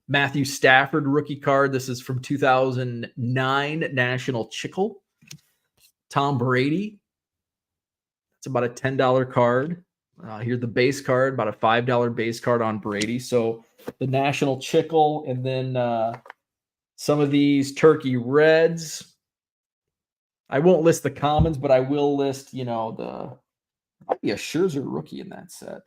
Matthew Stafford rookie card. This is from 2009 National Chickle. Tom Brady. It's about a $10 card. Here's the base card, about a $5 base card on Brady. So the National Chickle, and then some of these Turkey Reds. I won't list the commons, but I will list, might be a Scherzer rookie in that set.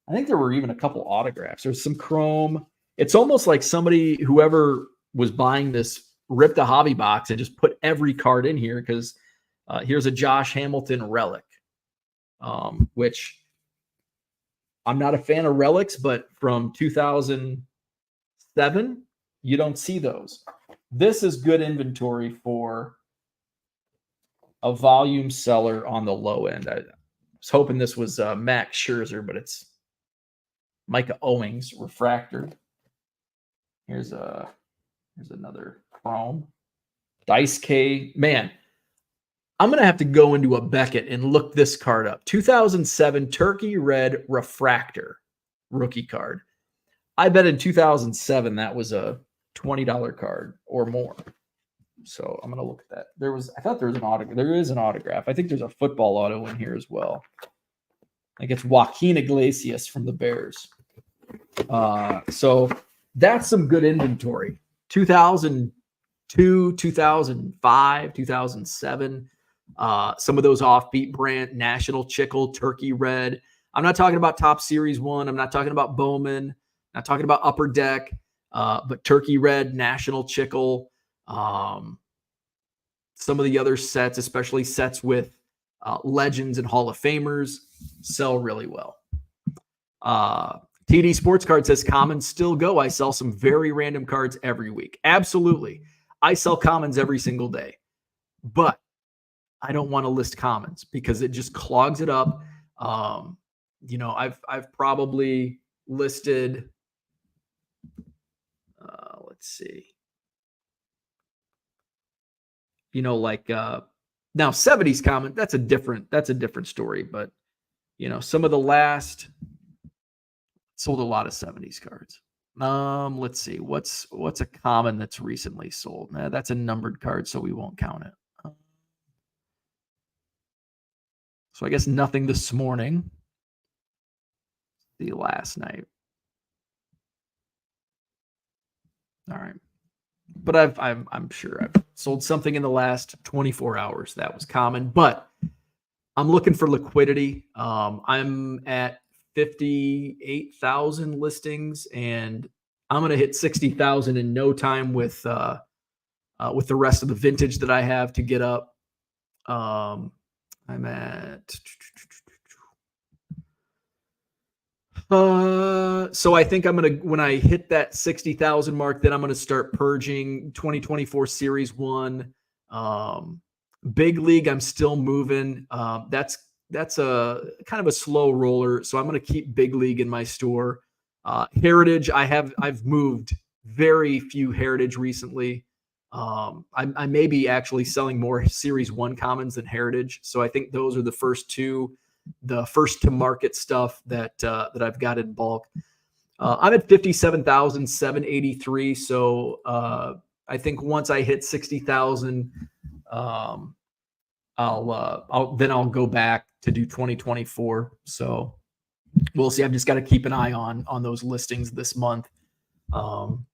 I think there were even a couple autographs. There's some chrome. It's almost like whoever was buying this, ripped a hobby box and just put every card in here, because here's a Josh Hamilton relic, which I'm not a fan of relics, but from 2007, you don't see those. This is good inventory for a volume seller on the low end. I was hoping this was Max Scherzer, but it's Micah Owings refractor. Here's another chrome. Dice K. Man, I'm going to have to go into a Beckett and look this card up. 2007 Turkey Red refractor rookie card. I bet in 2007 that was a $20 card or more. So I'm going to look at that. I thought there was an autograph. There is an autograph. I think there's a football auto in here as well. I think it's Joaquin Iglesias from the Bears. So that's some good inventory. 2002, 2005, 2007. Some of those offbeat brand, National Chickle, Turkey Red. I'm not talking about Top Series 1. I'm not talking about Bowman. Not talking about Upper Deck. But Turkey Red, National Chickle. Some of the other sets, especially sets with legends and Hall of Famers, sell really well. TD Sports Card says commons still go. I sell some very random cards every week. Absolutely. I sell commons every single day, but I don't want to list commons because it just clogs it up. I've probably listed, let's see. Now 70s comment, that's a different story. But, some of the last, Sold a lot of 70s cards. Let's see. What's a common that's recently sold? That's a numbered card, so we won't count it. So I guess nothing this morning. The last night. All right. But I'm sure I've sold something in the last 24 hours that was common, but I'm looking for liquidity. I'm at 58,000 listings, and I'm going to hit 60,000 in no time with the rest of the vintage that I have to get up. I'm at so I think I'm going to, when I hit that 60,000 mark, then I'm going to start purging 2024 Series 1. Big League, I'm still moving. That's a kind of a slow roller, so I'm going to keep Big League in my store. Heritage, I've moved very few Heritage recently. I may be actually selling more Series 1 commons than Heritage, so I think those are the first two, the first to market stuff that I've got in bulk. I'm at 57,783, so I think once I hit 60,000, I'll go back to do 2024. So we'll see. I've just got to keep an eye on those listings this month. And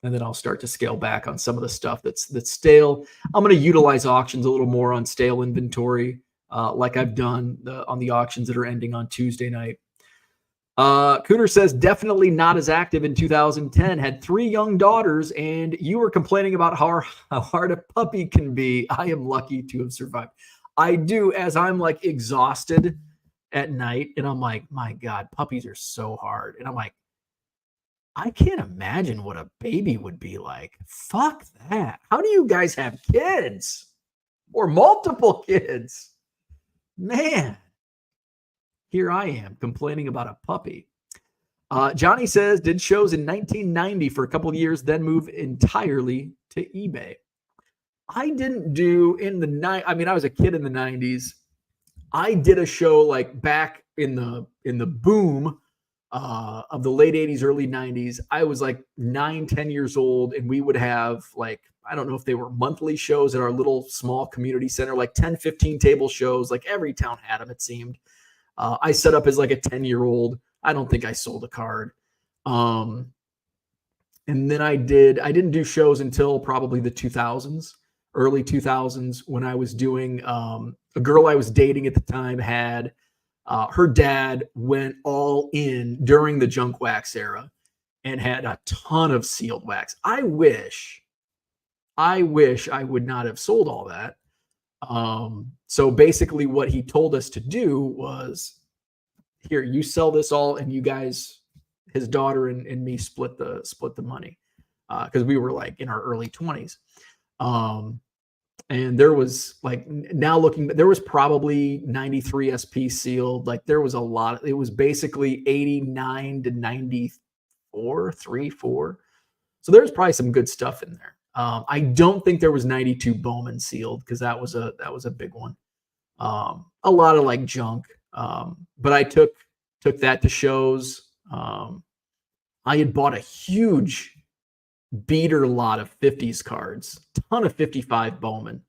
then I'll start to scale back on some of the stuff that's stale. I'm going to utilize auctions a little more on stale inventory, like I've done on the auctions that are ending on Tuesday night. Cooter says, definitely not as active in 2010. Had 3 young daughters, and you were complaining about how hard a puppy can be. I am lucky to have survived. I do, as I'm like exhausted at night, and I'm like, my God, puppies are so hard. And I'm like, I can't imagine what a baby would be like. Fuck that. How do you guys have kids or multiple kids? Man, here I am complaining about a puppy. Johnny says, did shows in 1990 for a couple of years, then move entirely to eBay. I didn't do in the night. I mean, I was a kid in the 90s. I did a show like back in the boom of the late 80s, early 90s. I was like 9-10 years old, and we would have like, I don't know if they were monthly shows at our little small community center, like 10-15 table shows. Like every town had them, it seemed. I set up as like a 10-year-old. I don't think I sold a card. And then I didn't do shows until probably the 2000s, early 2000s, when I was doing, a girl I was dating at the time had, her dad went all in during the junk wax era and had a ton of sealed wax. I wish I would not have sold all that. So basically what he told us to do was, here, you sell this all, and you guys, his daughter and me, split the money. Cause we were like in our early 20s. And there was like, now looking, there was probably 93 SP sealed. Like there was a lot. It was basically 89 to 94, 3, 4. So there's probably some good stuff in there. I don't think there was 92 Bowman sealed, because that was a big one. A lot of like junk. But I took that to shows. I had bought a huge beater lot of 50s cards, ton of 55 Bowman,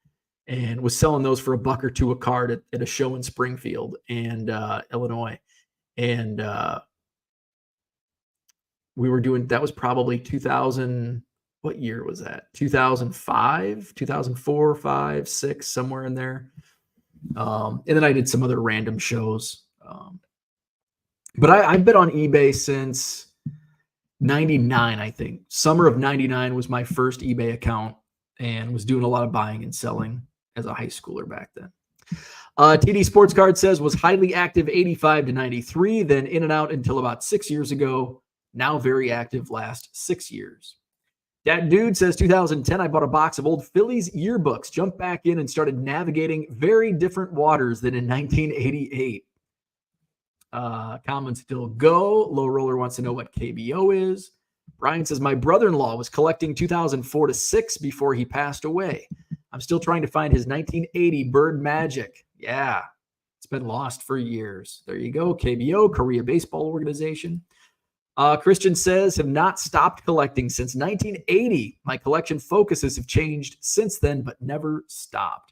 and was selling those for $1 or $2 a card at a show in Springfield and Illinois. And we were doing, that was probably 2000. What year was that? 2005, 2004, 5, 6, somewhere in there. And then I did some other random shows. But I've been on eBay since 99, I think. Summer of 99 was my first eBay account, and was doing a lot of buying and selling as a high schooler back then. TD Sports Card says, was highly active 85 to 93, then in and out until about 6 years ago. Now very active last 6 years. That dude says 2010, I bought a box of old Phillies yearbooks, jumped back in and started navigating very different waters than in 1988. Comments still go. Low Roller wants to know what KBO is. Brian says, my brother-in-law was collecting 2004 to 6 before he passed away. I'm still trying to find his 1980 Bird Magic. Yeah, it's been lost for years. There you go. KBO, Korea Baseball Organization. Christian says, have not stopped collecting since 1980. My collection focuses have changed since then, but never stopped.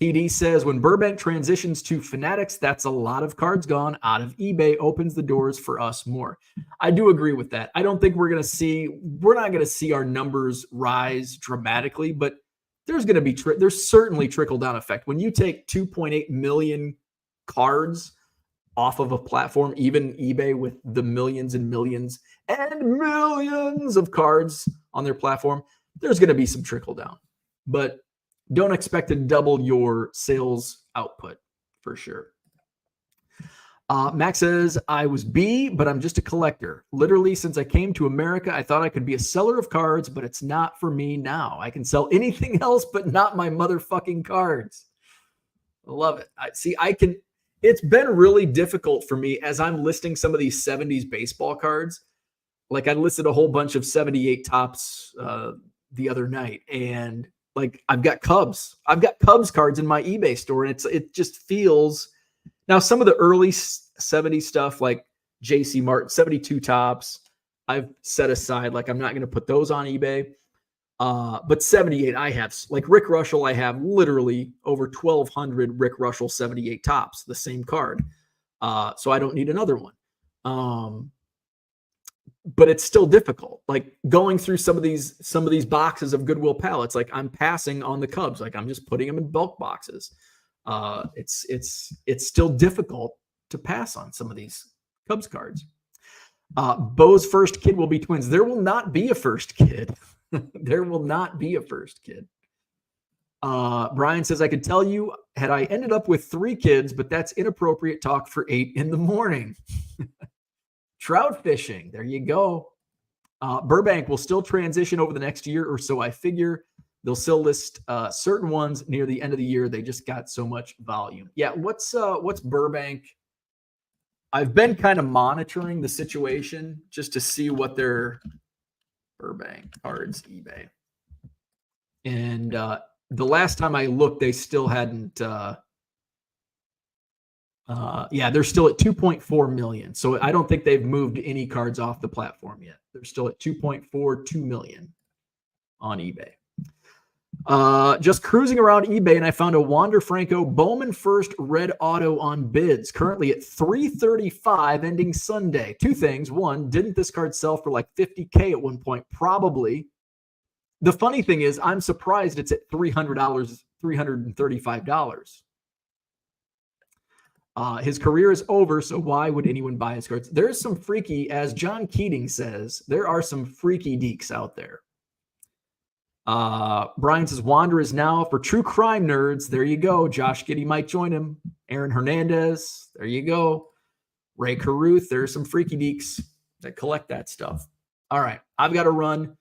TD says, when Burbank transitions to Fanatics, that's a lot of cards gone out of eBay, opens the doors for us more. I do agree with that. I don't think we're not going to see our numbers rise dramatically, but there's going to be, there's certainly trickle down effect. When you take 2.8 million cards off of a platform, even eBay with the millions and millions and millions of cards on their platform, there's going to be some trickle down, but don't expect to double your sales output for sure. Max says, I was B, but I'm just a collector. Literally, since I came to America, I thought I could be a seller of cards, but it's not for me now. I can sell anything else, but not my motherfucking cards. I love it. It's been really difficult for me as I'm listing some of these 70s baseball cards. Like I listed a whole bunch of 78 tops the other night, and like I've got Cubs cards in my eBay store, and it just feels now some of the early 70s stuff like JC Martin 72 tops I've set aside. Like I'm not going to put those on eBay. But 78, I have like Rick Russell. I have literally over 1,200 Rick Russell 78 tops, the same card. So I don't need another one. But it's still difficult. Like going through some of these boxes of Goodwill pallets, like I'm passing on the Cubs. Like I'm just putting them in bulk boxes. It's still difficult to pass on some of these Cubs cards. Bo's first kid will be twins. There will not be a first kid. There will not be a first kid. Brian says, I could tell you had I ended up with 3 kids, but that's inappropriate talk for 8 a.m. Trout fishing. There you go. Burbank will still transition over the next year or so. I figure they'll still list certain ones near the end of the year. They just got so much volume. Yeah. What's Burbank? I've been kind of monitoring the situation just to see what their Burbank cards eBay. And the last time I looked, they still hadn't. They're still at 2.4 million. So I don't think they've moved any cards off the platform yet. They're still at 2.42 million on eBay. Just cruising around eBay, and I found a Wander Franco Bowman First red auto on bids, currently at $335, ending Sunday. 2 things. 1, didn't this card sell for like $50K at one point? Probably. The funny thing is, I'm surprised it's at $300, $335. His career is over, so why would anyone buy his cards? There's some freaky, as John Keating says, there are some freaky deeks out there. Brian says, Wander is now for true crime nerds. There you go. Josh Giddey might join him. Aaron Hernandez. There you go. Ray Caruth. There's some freaky deeks that collect that stuff. All right. I've got to run.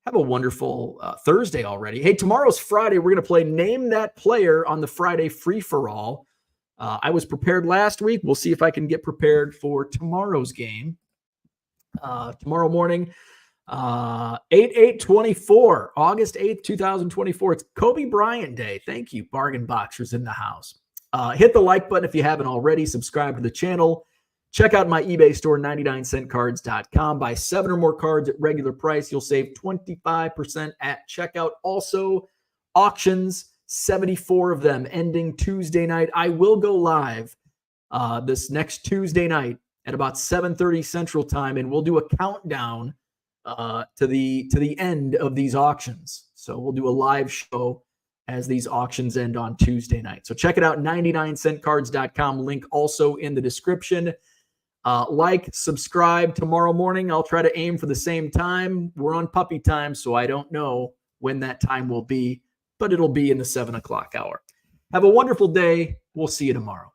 Have a wonderful Thursday already. Hey, tomorrow's Friday. We're going to play Name That Player on the Friday free-for-all. I was prepared last week. We'll see if I can get prepared for tomorrow's game. Tomorrow morning, 8/8/24, August 8th, 2024. It's Kobe Bryant Day. Thank you, Bargain Boxers in the house. Hit the like button if you haven't already. Subscribe to the channel. Check out my eBay store, 99centcards.com. Buy 7 or more cards at regular price. You'll save 25% at checkout. Also, auctions, 74 of them ending Tuesday night. I will go live this next Tuesday night at about 7:30 Central Time, and we'll do a countdown to the end of these auctions. So we'll do a live show as these auctions end on Tuesday night. So check it out, 99centcards.com. Link also in the description. Like, subscribe. Tomorrow morning, I'll try to aim for the same time. We're on puppy time, so I don't know when that time will be, but it'll be in the 7 o'clock hour. Have a wonderful day. We'll see you tomorrow.